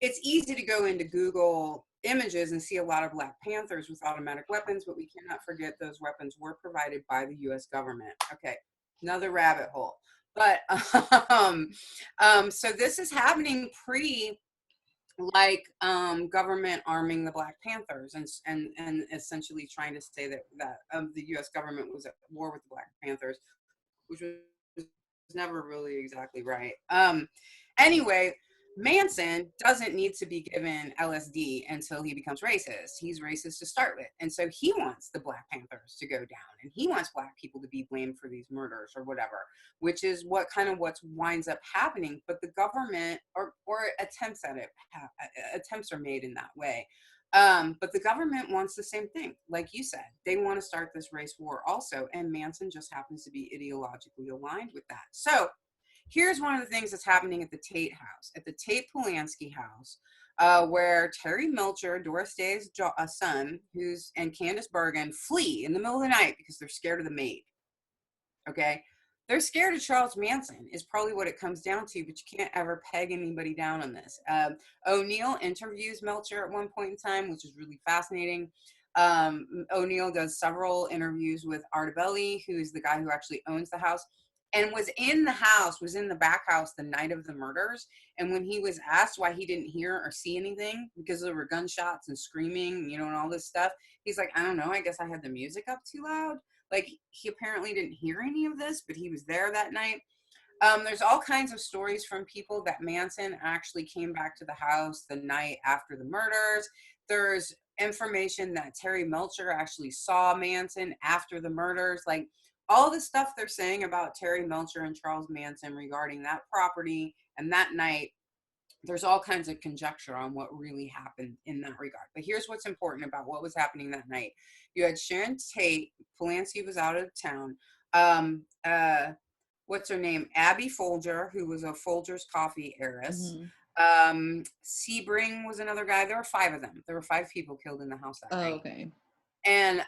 S2: it's easy to go into Google images and see a lot of Black Panthers with automatic weapons, but we cannot forget those weapons were provided by the U.S. government. Okay, another rabbit hole. But so this is happening government arming the Black Panthers and essentially trying to say that the U.S. government was at war with the Black Panthers, which was never really exactly right. Anyway, Manson doesn't need to be given LSD until he becomes racist. He's racist to start with. And so he wants the Black Panthers to go down, and he wants Black people to be blamed for these murders or whatever, which is what winds up happening. But the government or attempts at it, attempts are made in that way. But the government wants the same thing. Like you said, they want to start this race war also. And Manson just happens to be ideologically aligned with that. So here's one of the things that's happening at the Tate house, at the Tate Polanski house, where Terry Melcher, Doris Day's son, and Candace Bergen flee in the middle of the night because they're scared of the maid. Okay? They're scared of Charles Manson is probably what it comes down to, but you can't ever peg anybody down on this. O'Neill interviews Melcher at one point in time, which is really fascinating. O'Neill does several interviews with Artabelli, who is the guy who actually owns the house, and was in the back house the night of the murders. And when he was asked why he didn't hear or see anything, because there were gunshots and screaming, and all this stuff, he's like, I don't know, I guess I had the music up too loud. Like, he apparently didn't hear any of this, but he was there that night. There's all kinds of stories from people that Manson actually came back to the house the night after the murders. There's information that Terry Melcher actually saw Manson after the murders. Like, all the stuff they're saying about Terry Melcher and Charles Manson regarding that property and that night, there's all kinds of conjecture on what really happened in that regard. But here's what's important about what was happening that night. You had Sharon Tate, Polanski was out of town. Um, uh, what's her name? Abby Folger, who was a Folger's Coffee heiress.
S1: Mhm.
S2: Sebring was another guy. There were 5 of them. There were 5 people killed in the house that
S1: Oh,
S2: night.
S1: okay.
S2: And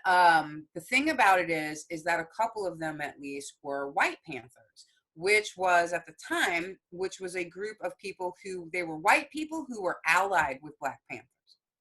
S2: the thing about it is that a couple of them at least were White Panthers, which was at the time, which was a group of people who, they were white people who were allied with Black Panthers,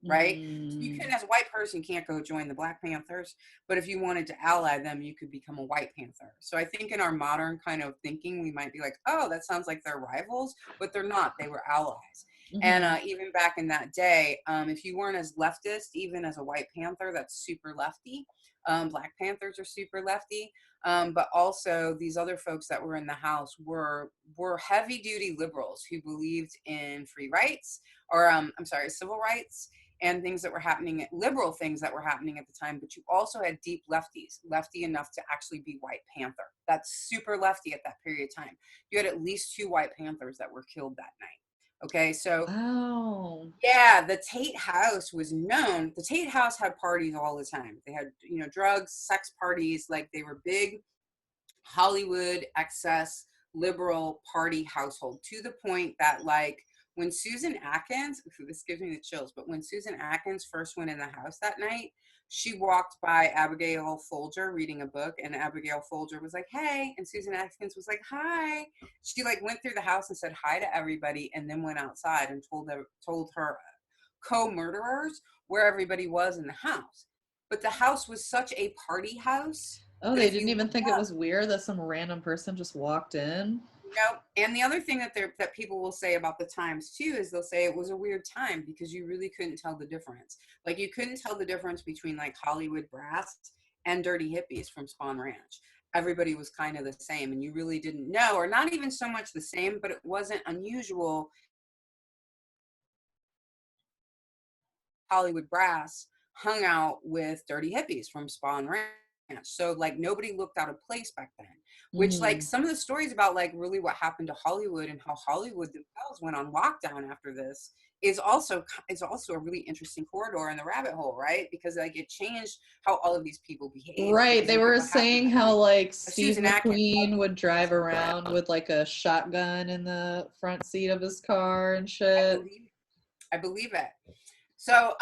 S2: right? So you can,
S1: Mm.
S2: as a white person, can't go join the Black Panthers, but if you wanted to ally them, you could become a White Panther. So I think in our modern kind of thinking, we might be like, oh, that sounds like they're rivals, but they're not. They were allies. And
S1: Mhm.
S2: even back in that day, if you weren't as leftist, even as a White Panther, that's super lefty. Black Panthers are super lefty. But also these other folks that were in the house were heavy duty liberals who believed in free rights, or I'm sorry, civil rights, and things that were happening, liberal things that were happening at the time. But you also had deep lefties, lefty enough to actually be White Panther. That's super lefty at that period of time. You had at least 2 White Panthers that were killed that night. Okay, so
S1: Wow.
S2: yeah, the Tate house was known. The Tate house had parties all the time. They had, drugs, sex parties. Like, they were big Hollywood excess liberal party household, to the point that, like, when Susan Atkins, this gives me the chills, but when Susan Atkins first went in the house that night, she walked by Abigail Folger reading a book, and Abigail Folger was like, hey, and Susan Atkins was like, hi. She, like, went through the house and said hi to everybody, and then went outside and told her co-murderers where everybody was in the house. But the house was such a party house
S1: Oh,
S2: that
S1: they
S2: if
S1: didn't
S2: you
S1: even
S2: looked
S1: think it
S2: up,
S1: was weird that some random person just walked in.
S2: and the other thing that people will say about the times too is they'll say it was a weird time because you really couldn't tell the difference. Like, you couldn't tell the difference between, like, Hollywood brass and dirty hippies from Spawn Ranch. Everybody was kind of the same, and you really didn't know, or not even so much the same, but it wasn't unusual. Hollywood brass hung out with dirty hippies from Spawn Ranch. So, like, nobody looked out of place back then. Which, like,
S1: Mhm.
S2: some of the stories about, like, really what happened to Hollywood and how Hollywood themselves went on lockdown after this is also a really interesting corridor in the rabbit hole, right? Because, like, it changed how all of these people behaved.
S1: Right.
S2: Because
S1: They
S2: look at
S1: were
S2: what happened
S1: saying
S2: that
S1: how
S2: night.
S1: like Steve
S2: Susan Atkins.
S1: McQueen would drive around with like a shotgun in the front seat of his car and shit.
S2: I believe it. So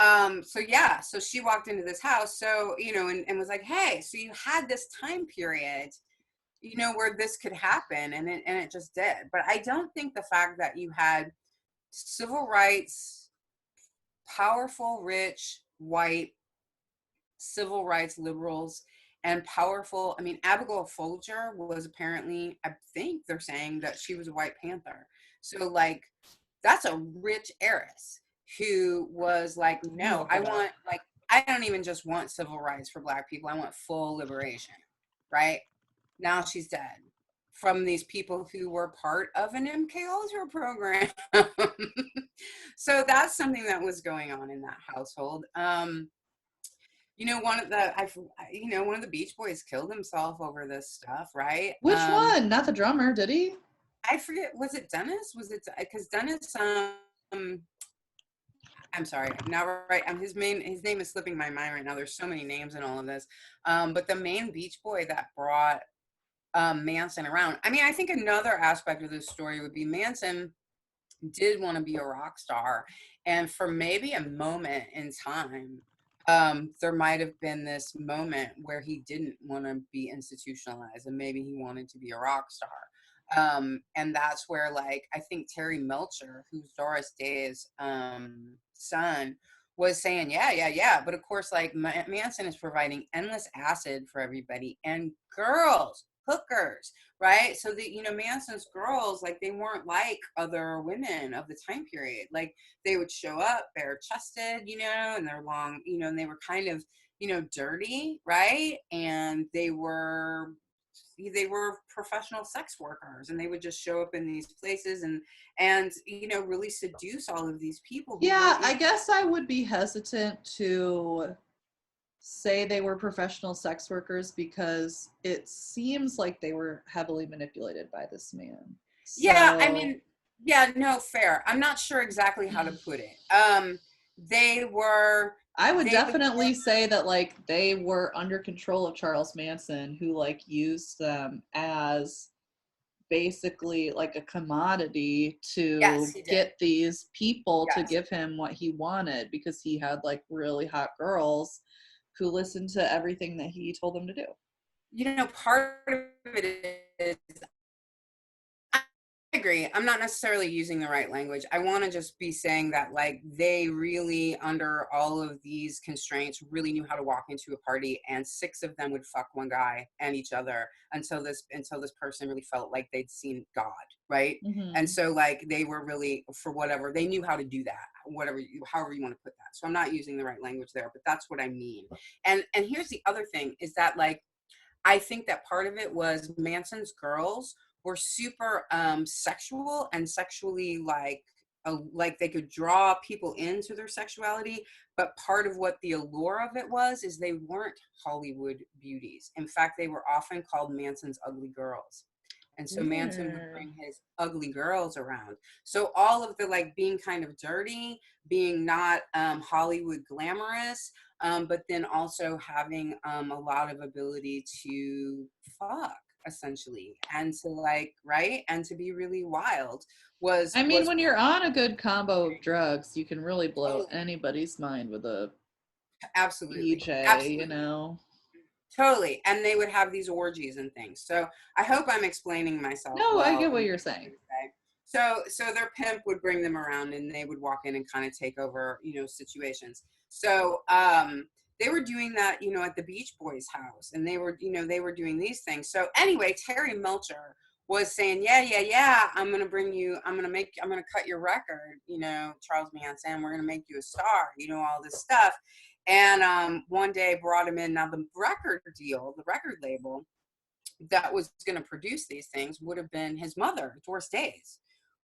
S2: yeah, so she walked into this house, so, and was like, hey, so you had this time period, where this could happen, and it just did. But I don't think the fact that you had civil rights, powerful, rich, white civil rights liberals, and powerful, I mean, Abigail Folger was apparently, I think they're saying that she was a White Panther. So, like, that's a rich heiress who was like,
S1: Let me
S2: no,
S1: look
S2: I
S1: it up.
S2: want, like, I don't even just want civil rights for Black people. I want full liberation, right? Now she's dead from these people who were part of an MK Ultra program. So that's something that was going on in that household. One of the one of the Beach Boys killed himself over this stuff, right?
S1: Which one? Not the drummer, did he?
S2: I forget, was it Dennis? Was it, because Dennis, I'm sorry, now, right, his name is slipping my mind right now. There's so many names in all of this. But the main Beach Boy that brought Manson around. I mean, I think another aspect of this story would be Manson did want to be a rock star, and for maybe a moment in time, there might have been this moment where he didn't want to be institutionalized, and maybe he wanted to be a rock star. And that's where, like, I think Terry Melcher, who's Doris Day's son, was saying, yeah. But of course, like, Manson is providing endless acid for everybody, and girls, hookers, right? So the, Manson's girls, like, they weren't like other women of the time period. Like, they would show up bare chested, and they're long, and they were kind of, dirty, right? And they were they were professional sex workers, and they would just show up in these places and you know, really seduce all of these people who
S1: Yeah,
S2: weren't
S1: I guess I would be hesitant to say they were professional sex workers because it seems like they were heavily manipulated by this man.
S2: Yeah, I
S1: So
S2: mean, yeah, no, fair. I'm not sure exactly how to put it. They were,
S1: I would
S2: they were,
S1: definitely say that like they were under control of Charles Manson, who like used them as basically like a commodity
S2: yes,
S1: to
S2: he did.
S1: get these people to
S2: Yes.
S1: give him what he wanted because he had like really hot girls who listened to everything that he told them to do.
S2: You know, part of it is, I agree. I'm not necessarily using the right language. I want to just be saying that like they really, under all of these constraints, really knew how to walk into a party, and 6 of them would fuck one guy and each other until this person really felt like they'd seen God, right? And
S1: Mm-hmm.
S2: so like they were really, for whatever, they knew how to do that, however you want to put that. So I'm not using the right language there, but that's what I mean. And here's the other thing is that like I think that part of it was Manson's girls were super sexual and sexually like they could draw people into their sexuality, but part of what the allure of it was is they weren't Hollywood beauties. In fact, they were often called Manson's ugly girls. And so Manson would
S1: Weird.
S2: bring his ugly girls around. So all of the like being kind of dirty, being not Hollywood glamorous, but then also having a lot of ability to fuck essentially, and to like, right, and to be really wild
S1: I mean,
S2: was
S1: when you're on a good combo of drugs, you can really blow
S2: totally,
S1: anybody's mind with a
S2: absolutely,
S1: EJ, you
S2: absolutely.
S1: know?
S2: Totally. And they would have these orgies and things. So I hope I'm explaining myself
S1: No, I
S2: well
S1: get
S2: in
S1: what
S2: what
S1: you're
S2: I'm
S1: saying.
S2: trying to say. So their pimp would bring them around, and they would walk in and kind of take over, you know, situations. So they were doing that, you know, at the Beach Boys house, and they were, you know, they were doing these things. So anyway, Terry Melcher was saying, yeah, I'm gonna bring you, I'm gonna cut your record, you know, Charles Manson, we're gonna make you a star, you know, all this stuff. And one day brought him in. Now the record deal, the record label that was going to produce these things would have been his mother, Doris Day's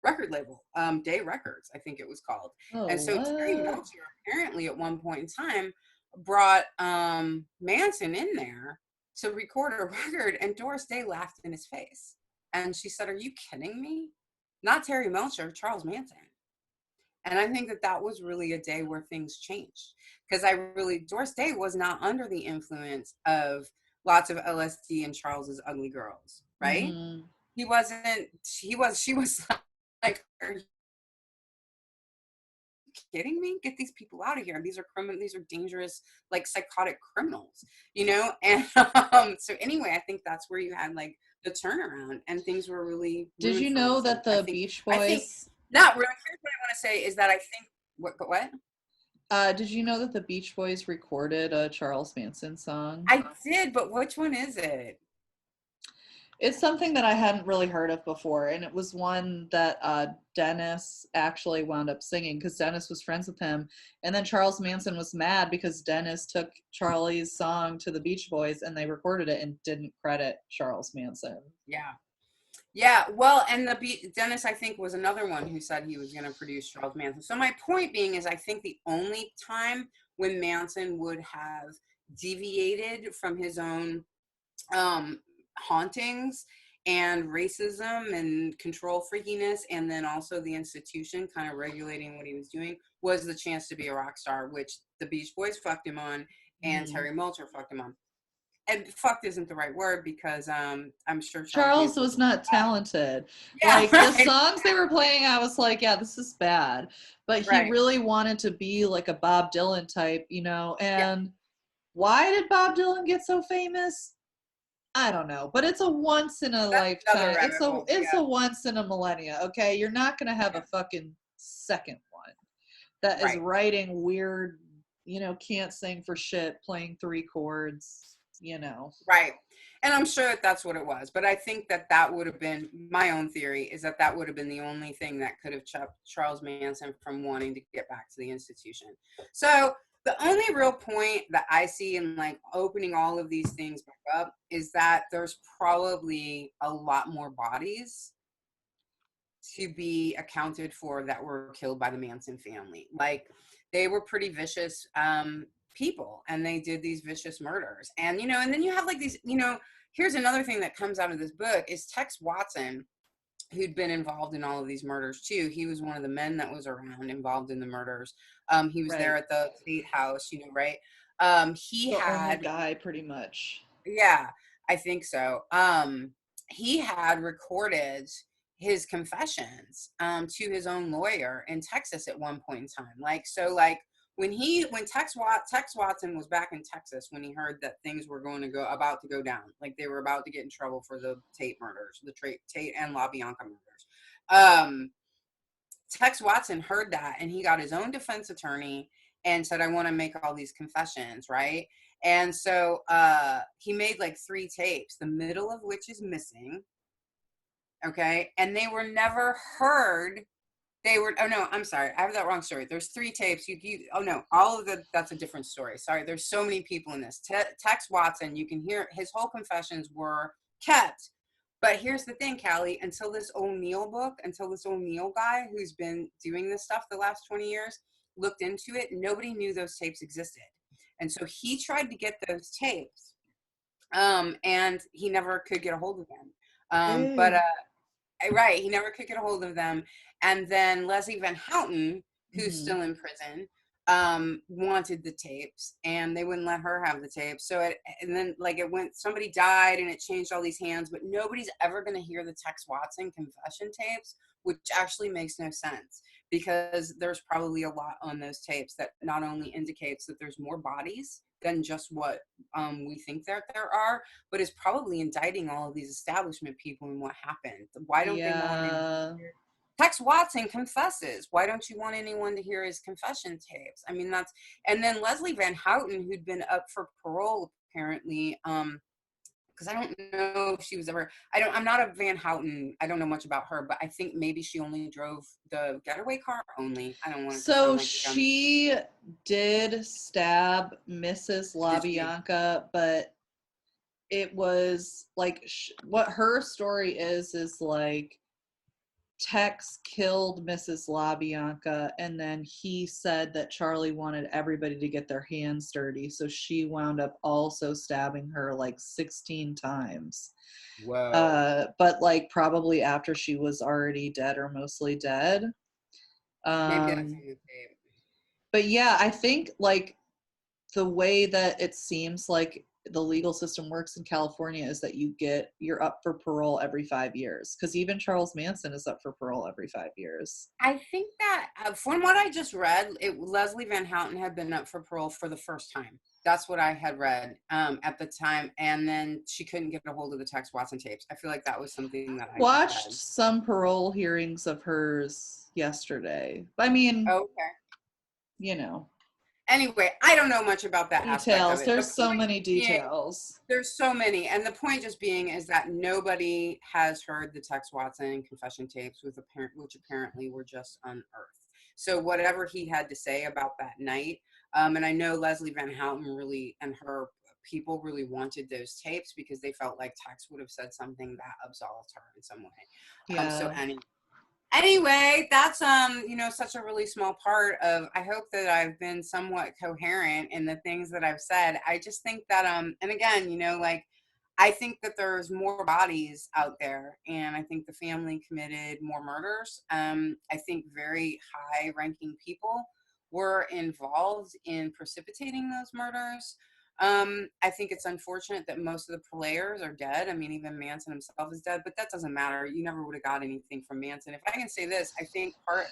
S2: record label, Day Records, I think it was called.
S1: Oh,
S2: And so Terry
S1: what?
S2: Melcher apparently at one point in time brought Manson in there to record a record, and Doris Day laughed in his face. And she said, "Are you kidding me? Not Terry Melcher, Charles Manson." And I think that that was really a day where things changed, because Doris Day was not under the influence of lots of LSD and Charles's ugly girls, right?
S1: Mm-hmm.
S2: He wasn't, she was like, are you kidding me? Get these people out of here. These are criminal, these are dangerous, like psychotic criminals, you know? And so anyway, I think that's where you had like the turnaround, and things were really
S1: Did
S2: ruined
S1: you
S2: for him.
S1: know
S2: So
S1: that the Beach
S2: I think
S1: Boys
S2: not really. Here's what I want to say is that I think, what?
S1: did you know that the Beach Boys recorded a Charles Manson song?
S2: I did, but which one is it?
S1: It's something that I hadn't really heard of before, and it was one that Dennis actually wound up singing because Dennis was friends with him. And then Charles Manson was mad because Dennis took Charlie's song to the Beach Boys and they recorded it and didn't credit Charles Manson.
S2: Yeah. Yeah, well, and Dennis, I think, was another one who said he was going to produce Charles Manson. So my point being is, I think the only time when Manson would have deviated from his own hauntings and racism and control freakiness, and then also the institution kind of regulating what he was doing, was the chance to be a rock star, which the Beach Boys fucked him on, and
S1: Mm-hmm.
S2: Terry Melcher fucked him on. And fucked isn't the right word, because I'm sure Charles
S1: Charles
S2: Manson.
S1: was not talented.
S2: Yeah,
S1: Like the
S2: right.
S1: songs they were playing, I was like, yeah, this is bad. But he
S2: Right.
S1: really wanted to be like a Bob Dylan type, you know.
S2: Yeah.
S1: And why did Bob Dylan get so famous? I don't know, but it's a once in a
S2: That's another
S1: lifetime.
S2: rabbit hole.
S1: It's
S2: Yeah.
S1: a once in a millennia. Okay, you're not gonna have a fucking second one that is
S2: Right.
S1: writing weird, you know, can't sing for shit, playing 3 chords, you know.
S2: Right. And I'm sure that that's what it was. But I think that that would have been my own theory, is that that would have been the only thing that could have kept Charles Manson from wanting to get back to the institution. So The only real point that I see in like opening all of these things back up is that there's probably a lot more bodies to be accounted for that were killed by the Manson family. Like, they were pretty vicious people, and they did these vicious murders. And, you know, and then you have like these, you know, here's another thing that comes out of this book is Tex Watson, who'd been involved in all of these murders too. He was one of the men that was around involved in the murders. He was there
S1: Right.
S2: at the Tate house, you know, right? He
S1: The only
S2: had,
S1: guy, pretty much.
S2: yeah, I think so. He had recorded his confessions to his own lawyer in Texas at one point in time. Like, so like when Tex Watson was back in Texas when he heard that things were about to go down, like they were about to get in trouble for the Tate murders, the Tate and LaBianca murders. Tex Watson heard that, and he got his own defense attorney and said, I want to make all these confessions, right? And so he made like 3 tapes, the middle of which is missing. Okay. And they were never heard. Oh no, I'm sorry. I have that wrong story. There's 3 tapes. Oh no, that's a different story. Sorry. There's so many people in this. Tex Watson, you can hear his whole confessions were kept. But here's the thing, Kallie, until this O'Neill guy who's been doing this stuff the last 20 years looked into it, nobody knew those tapes existed. And so he tried to get those tapes, and he never could get a hold of them. Right, he never could get a hold of them. And then Leslie Van Houten, who's still in prison, wanted the tapes, and they wouldn't let her have the tapes. So somebody died, and it changed all these hands, but nobody's ever going to hear the Tex Watson confession tapes, which actually makes no sense, because there's probably a lot on those tapes that not only indicates that there's more bodies than just what we think there are, but is probably indicting all of these establishment people and what happened. Why don't they want anyone to hear? Tex Watson confesses. Why don't you want anyone to hear his confession tapes? I mean, and then Leslie Van Houten, who'd been up for parole apparently, because I don't know if she was ever, I'm not a Van Houten, I don't know much about her, but I think maybe she only drove the getaway car only. I don't want to sound like
S1: she did stab Mrs. LaBianca, but it was like, what her story is like, Tex killed Mrs. LaBianca, and then he said that Charlie wanted everybody to get their hands dirty, so she wound up also stabbing her like 16 times.
S2: Wow.
S1: But like probably after she was already dead or mostly dead.
S2: Maybe that's in the tape.
S1: But yeah, I think like the way that it seems like the legal system works in California is that you're up for parole every 5 years, because even Charles Manson is up for parole every 5 years.
S2: I think that from what I just read, Leslie Van Houten had been up for parole for the first time. That's what I had read at the time, and then she couldn't get a hold of the Tex Watson tapes. I feel like that was something that I
S1: watched some parole hearings of hers yesterday. I mean,
S2: okay,
S1: you know.
S2: Anyway, I don't know much about that aspect of it.
S1: There's so many details.
S2: There's so many. And the point just being is that nobody has heard the Tex Watson confession tapes, which apparently were just unearthed. So whatever he had to say about that night, and I know Leslie Van Houten really, and her people really wanted those tapes because they felt like Tex would have said something that absolved her in some way.
S1: Yeah.
S2: Anyway, that's such a really small part of, I hope that I've been somewhat coherent in the things that I've said. I just think that and again, I think that there's more bodies out there, and I think the family committed more murders. I think very high ranking people were involved in precipitating those murders. I think it's unfortunate that most of the players are dead. I mean, even Manson himself is dead, but that doesn't matter. You never would have got anything from Manson. If I can say this, I think part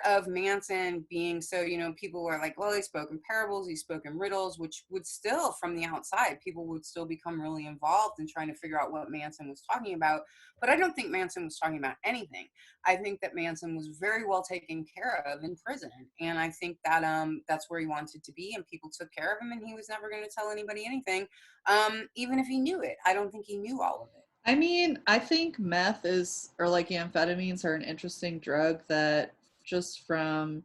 S2: of Manson being so, people were like, well, he spoke in parables, he spoke in riddles, which would still, from the outside, people would still become really involved in trying to figure out what Manson was talking about. But I don't think Manson was talking about anything. I think that Manson was very well taken care of in prison. And I think that that's where he wanted to be, and people took care of him, and he was never going to tell anybody anything, even if he knew it. I don't think he knew all of it.
S1: I mean, I think or like amphetamines are an interesting drug that just from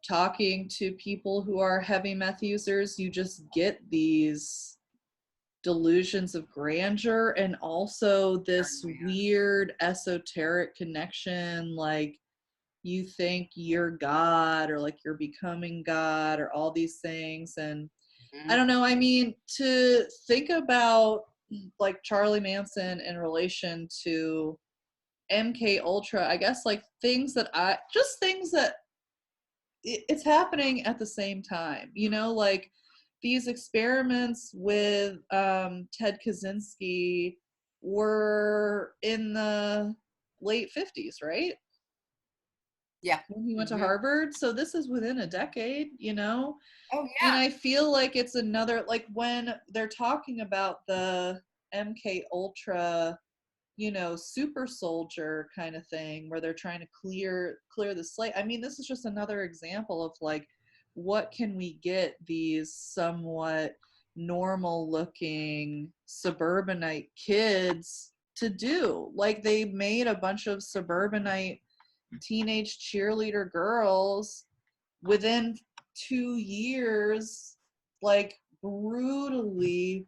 S1: talking to people who are heavy meth users, you just get these delusions of grandeur and also this weird esoteric connection, like you think you're God or like you're becoming God or all these things. And I
S2: Mhm.
S1: don't know, I mean, to think about like Charlie Manson in relation to MK Ultra, I guess like things that it's happening at the same time, you know, like these experiments with Ted Kaczynski were in the late 50s, right?
S2: Yeah.
S1: When he went to
S2: Mhm.
S1: Harvard. So this is within a decade, you know?
S2: Oh
S1: And
S2: yeah.
S1: I feel like it's another, like when they're talking about the MK Ultra, you know, super soldier kind of thing where they're trying to clear the slate. I mean, this is just another example of like what can we get these somewhat normal looking suburbanite kids to do? Like they made a bunch of suburbanite teenage cheerleader girls within 2 years, like brutally,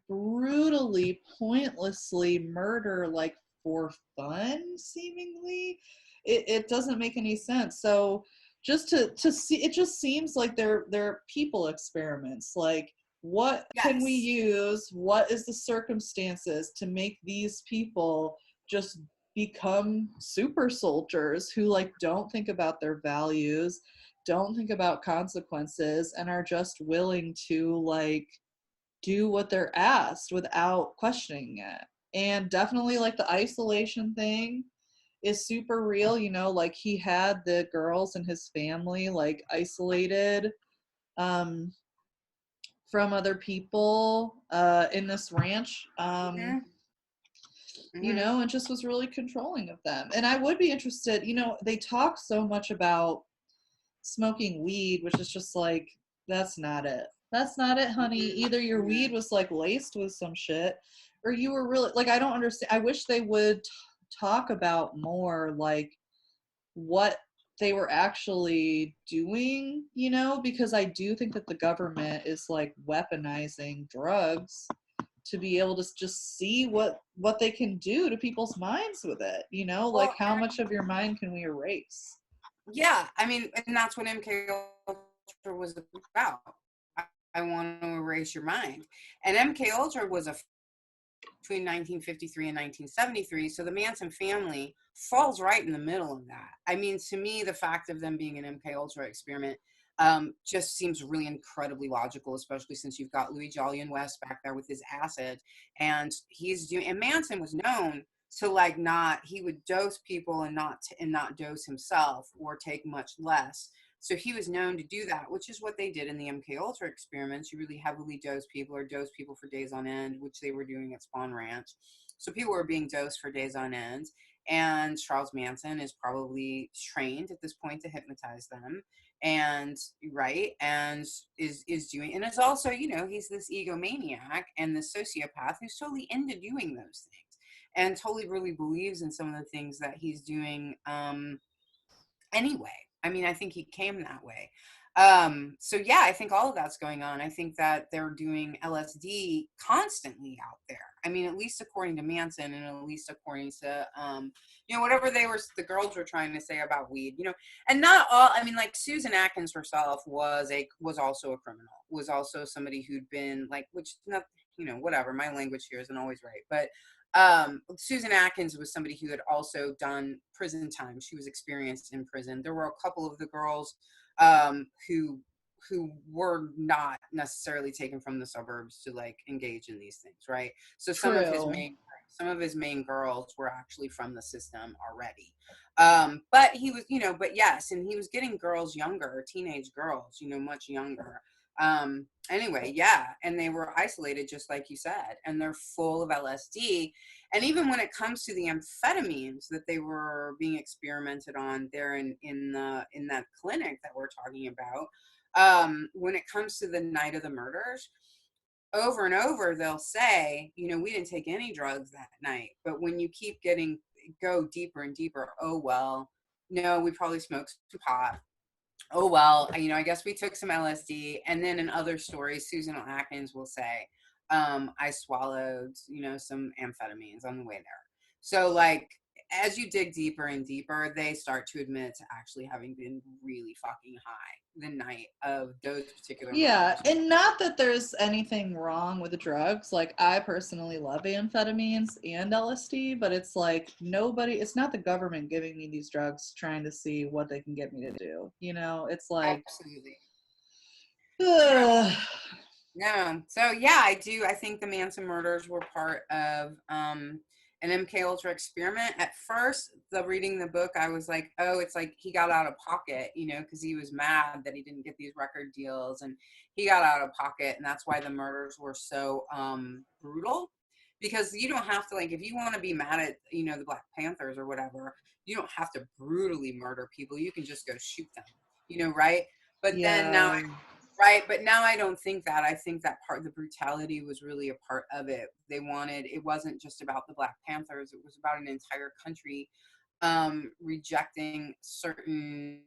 S1: pointlessly murder, like for fun, seemingly. It doesn't make any sense. So just to see, it just seems like they're people experiments. Like, what can we
S2: Yes.
S1: use? What is the circumstances to make these people just become super soldiers who like don't think about their values, don't think about consequences, and are just willing to like do what they're asked without questioning it. And definitely like the isolation thing is super real, you know, like he had the girls in his family like isolated um from other people in this ranch,
S2: Mhm.
S1: you
S2: Mhm.
S1: know, and just was really controlling of them. And I would be interested, you know, they talk so much about smoking weed, which is just like, that's not it. That's not it, honey.
S2: Mhm.
S1: Either your weed
S2: Mhm.
S1: was like laced with some shit, or you were really like, I don't understand. I wish they would talk about more like what they were actually doing, you know, because I do think that the government is like weaponizing drugs to be able to just see what they can do to people's minds with it, you know, like
S2: Well,
S1: how much of your mind can we erase?
S2: yeah. I mean, and that's what MK Ultra was about. I, I want to erase your mind. And MK Ultra was a between 1953 and 1973. So the Manson family falls right in the middle of that. I mean, to me, the fact of them being an MK Ultra experiment just seems really incredibly logical, especially since you've got Louis Jolyon West back there with his acid, and he's doing. And Manson was known to like not he would dose people and not dose himself or take much less. So he was known to do that, which is what they did in the MK Ultra experiments. You really heavily dose people or dose people for days on end, which they were doing at Spawn Ranch. So people were being dosed for days on end. And Charles Manson is probably trained at this point to hypnotize them. And right, and is doing, and it's also, you know, he's this egomaniac and this sociopath who's totally into doing those things and totally really believes in some of the things that he's doing anyway. I mean, I think he came that way. So yeah, I think all of that's going on. I think that they're doing LSD constantly out there. I mean, at least according to Manson, and at least according to you know, whatever the girls were trying to say about weed, you know, and not all. I mean, like Susan Atkins herself was also a criminal, was also somebody who'd been like, which not, you know, whatever. My language here isn't always right, but Susan Atkins was somebody who had also done prison time. She was experienced in prison. There were a couple of the girls who were not necessarily taken from the suburbs to like engage in these things, right? So
S1: True.
S2: some of his main girls were actually from the system already. But he was, you know, but yes, and he was getting girls younger, teenage girls, you know, much younger. Anyway, yeah, and they were isolated just like you said, and they're full of LSD. And even when it comes to the amphetamines that they were being experimented on there in that clinic that we're talking about, when it comes to the night of the murders, over and over they'll say, you know, we didn't take any drugs that night. But when you keep getting go deeper and deeper, oh well, no, we probably smoked some pot. oh, well, I guess we took some LSD. And then in other stories, Susan L. Atkins will say, I swallowed, some amphetamines on the way there. So, like, as you dig deeper and deeper, they start to admit to actually having been really fucking high the night of those particular
S1: Yeah,
S2: murders.
S1: and not that there's anything wrong with the drugs. Like, I personally love amphetamines and LSD, but it's like nobody, it's not the government giving me these drugs trying to see what they can get me to do. It's like,
S2: Absolutely. No,
S1: ugh.
S2: no. So yeah, I do. I think the Manson murders were part of an MK Ultra experiment. At first, reading the book, I was like, oh, it's like he got out of pocket, because he was mad that he didn't get these record deals, and he got out of pocket, and that's why the murders were so brutal. Because you don't have to, like, if you want to be mad at the Black Panthers or whatever, you don't have to brutally murder people. You can just go shoot them, right? But then now
S1: Yeah,
S2: Right, but now I don't think that. I think that part, the brutality was really a part of it. It wasn't just about the Black Panthers, it was about an entire country rejecting certain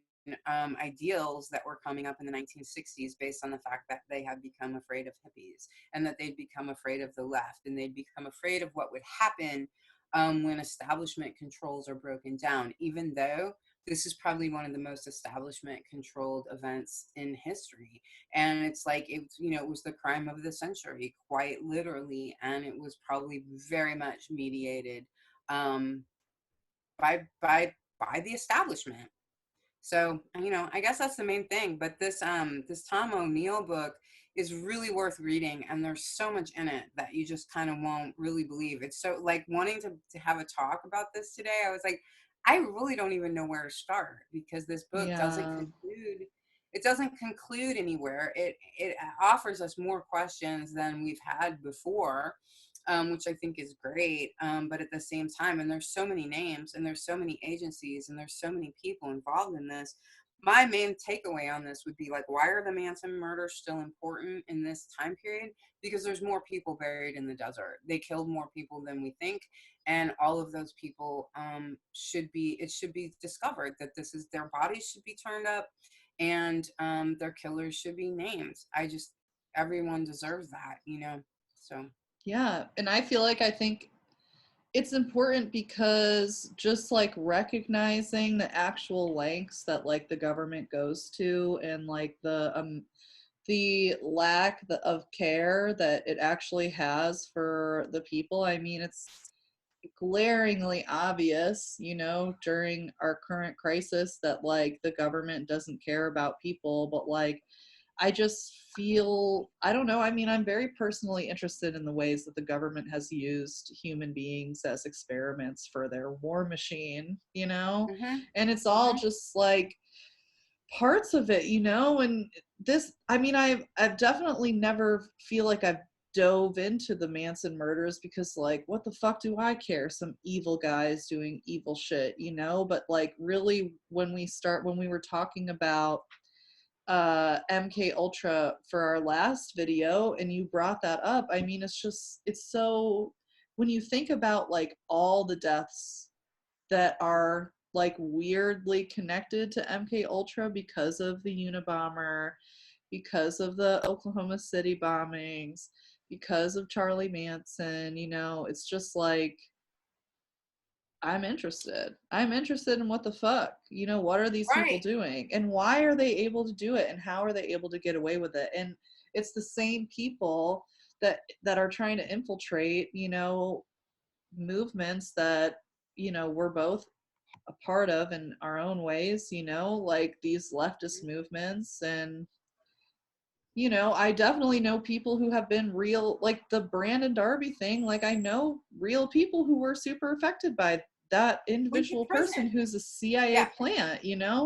S2: ideals that were coming up in the 1960s based on the fact that they had become afraid of hippies and that they'd become afraid of the left and they'd become afraid of what would happen when establishment controls are broken down, even though this is probably one of the most establishment controlled events in history. And it's like, it was the crime of the century, quite literally. And it was probably very much mediated um, by the establishment. So, I guess that's the main thing. But this Tom O'Neill book is really worth reading, and there's so much in it that you just kind of won't really believe. It's so, like, wanting to have a talk about this today, I was like, I really don't even know where to start, because this book doesn't
S1: yeah.
S2: conclude. It doesn't conclude anywhere. It offers us more questions than we've had before, which I think is great. But at the same time, and there's so many names, and there's so many agencies, and there's so many people involved in this. My main takeaway on this would be, like, why are the Manson murders still important in this time period? Because there's more people buried in the desert. They killed more people than we think, and all of those people should be discovered that their bodies should be turned up, and their killers should be named. Everyone deserves that. So.
S1: Yeah, and I think it's important because just like recognizing the actual lengths that like the government goes to, and like the lack of care that it actually has for the people. I mean, it's glaringly obvious, during our current crisis that like the government doesn't care about people, but like I just feel, I don't know. I mean, I'm very personally interested in the ways that the government has used human beings as experiments for their war machine,
S2: Mhm.
S1: and it's all
S2: Mhm.
S1: just like parts of it, and this, I mean, I've definitely never feel like I've dove into the Manson murders because like what the fuck do I care? Some evil guys doing evil shit, but like really when we were talking about MK Ultra for our last video and you brought that up, I mean it's so, when you think about like all the deaths that are like weirdly connected to MK Ultra because of the Unabomber, because of the Oklahoma City bombings, because of Charlie Manson, it's just like I'm interested. I'm interested in what the fuck, what are these people
S2: Right.
S1: doing and why are they able to do it and how are they able to get away with it? And it's the same people that are trying to infiltrate, movements that, we're both a part of in our own ways, like these leftist movements. And I definitely know people who have been real, like the Brandon Darby thing. Like, I know real people who were super affected by that
S2: With the
S1: individual person
S2: president.
S1: who's a CIA
S2: Yeah.
S1: plant,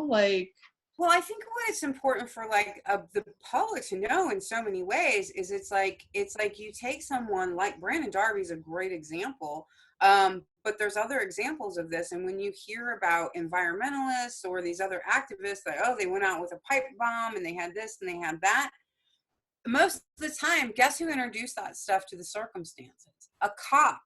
S1: like,
S2: Well, I think what it's important for, like, the public to know in so many ways is it's like you take someone like Brandon Darby's a great example, but there's other examples of this. And when you hear about environmentalists or these other activists, like, oh, they went out with a pipe bomb and they had this and they had that, most of the time, guess who introduced that stuff to the circumstances? A cop.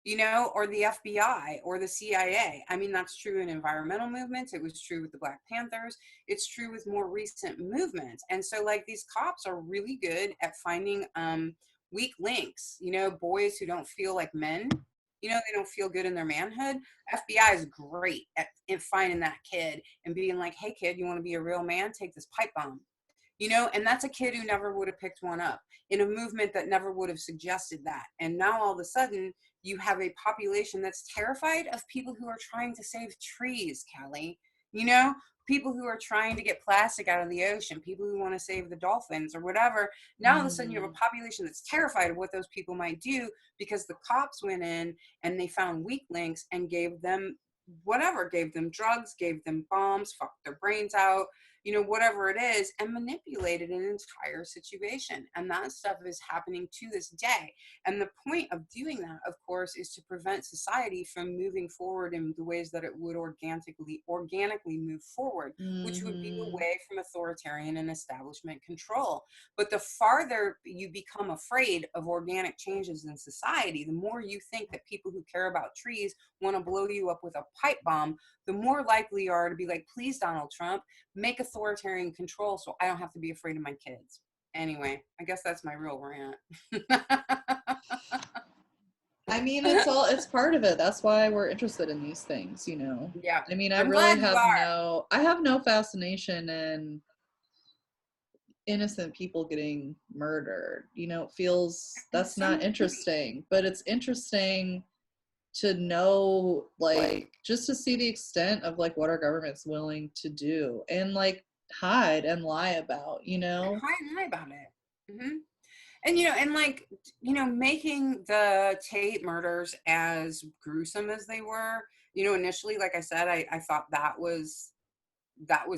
S2: you know, or the FBI or the CIA. I mean, that's true in environmental movements. It was true with the Black Panthers. It's true with more recent movements. And so, like, these cops are really good at finding weak links, you know, boys who don't feel like men, you know, they don't feel good in their manhood. FBI is great at finding that kid and being like, hey, kid, you want to be a real man? Take this pipe bomb. You know, and that's a kid who never would have picked one up in a movement that never would have suggested that. And now all of a sudden, you have a population that's terrified of people who are trying to save trees, Kallie. You know, people who are trying to get plastic out of the ocean, people who want to save the dolphins or whatever. Now all of a sudden, you have a population that's terrified of what those people might do because the cops went in and they found weak links and gave them whatever, gave them drugs, gave them bombs, fucked their brains out, you know, whatever it is, and manipulated an entire situation. And that stuff is happening to this day. And the point of doing that, of course, is to prevent society from moving forward in the ways that it would organically move forward, which would be away from authoritarian and establishment control. But the farther you become afraid of organic changes in society, the more you think that people who care about trees want to blow you up with a pipe bomb, the more likely you are to be like, please, Donald Trump, make authoritarian control so I don't have to be afraid of my kids. Anyway, I guess that's my real rant.
S1: I mean, it's part of it. That's why we're interested in these things, you know.
S2: Yeah.
S1: I mean, I
S2: I'm
S1: really
S2: glad you are.
S1: I have no fascination in innocent people getting murdered. You know, it feels that's not interesting, but it's interesting to know, like, just to see the extent of like what our government's willing to do and like hide and lie about, you know.
S2: And hide and lie about it. And you know, and like, you know, making the Tate murders as gruesome as they were, you know, initially, like I said, I thought that was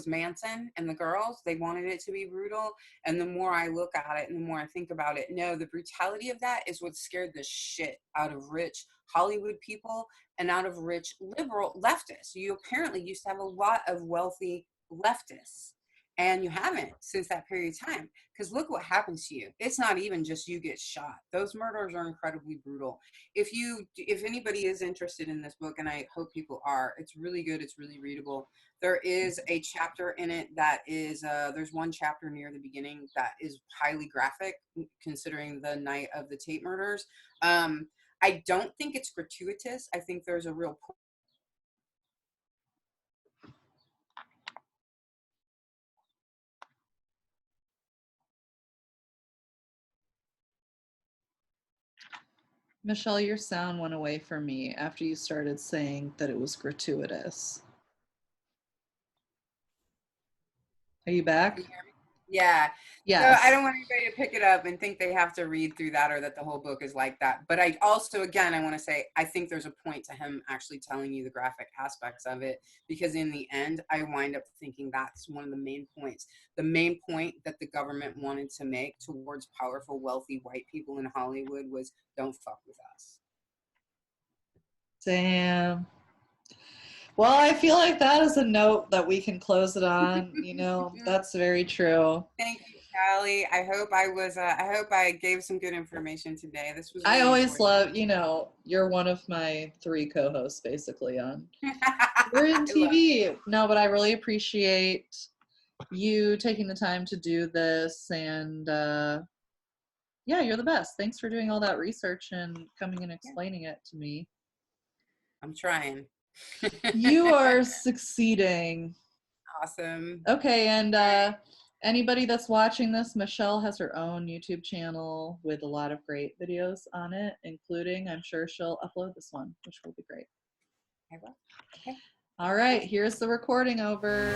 S2: Manson and the girls. They wanted it to be brutal. And the more I look at it and the more I think about it, no, the brutality of that is what scared the shit out of rich Hollywood people and out of rich liberal leftists. You apparently used to have a lot of wealthy leftists. And you haven't since that period of time. Because look what happens to you. It's not even just you get shot. Those murders are incredibly brutal. If anybody is interested in this book, and I hope people are, it's really good. It's really readable. There is a chapter in it that is, there's one chapter near the beginning that is highly graphic, considering the night of the Tate murders. I don't think it's gratuitous. I think there's a real
S1: Michelle, your sound went away from me after you started saying that it was gratuitous. Are you back?
S2: Yeah. So
S1: Yes.
S2: I don't want anybody to pick it up and think they have to read through that or that the whole book is like that. But I also, again, I want to say, I think there's a point to him actually telling you the graphic aspects of it, because in the end, I wind up thinking that's one of the main points. The main point that the government wanted to make towards powerful, wealthy white people in Hollywood was, don't fuck with us.
S1: Damn. Well, I feel like that is a note that we can close it on. You know, that's very true.
S2: Thank you, Kallie. I hope I gave some good information today. This was really
S1: I always
S2: important.
S1: love, you know, you're one of my 3 co-hosts basically on QuaranTV. No, but I really appreciate you taking the time to do this, and yeah, you're the best. Thanks for doing all that research and coming and explaining it to me.
S2: I'm trying.
S1: You are succeeding.
S2: Awesome.
S1: Okay, and anybody that's watching this, Michelle has her own YouTube channel with a lot of great videos on it, including, I'm sure she'll upload this one, which will be great.
S2: I will. Okay.
S1: All right, here's the recording over.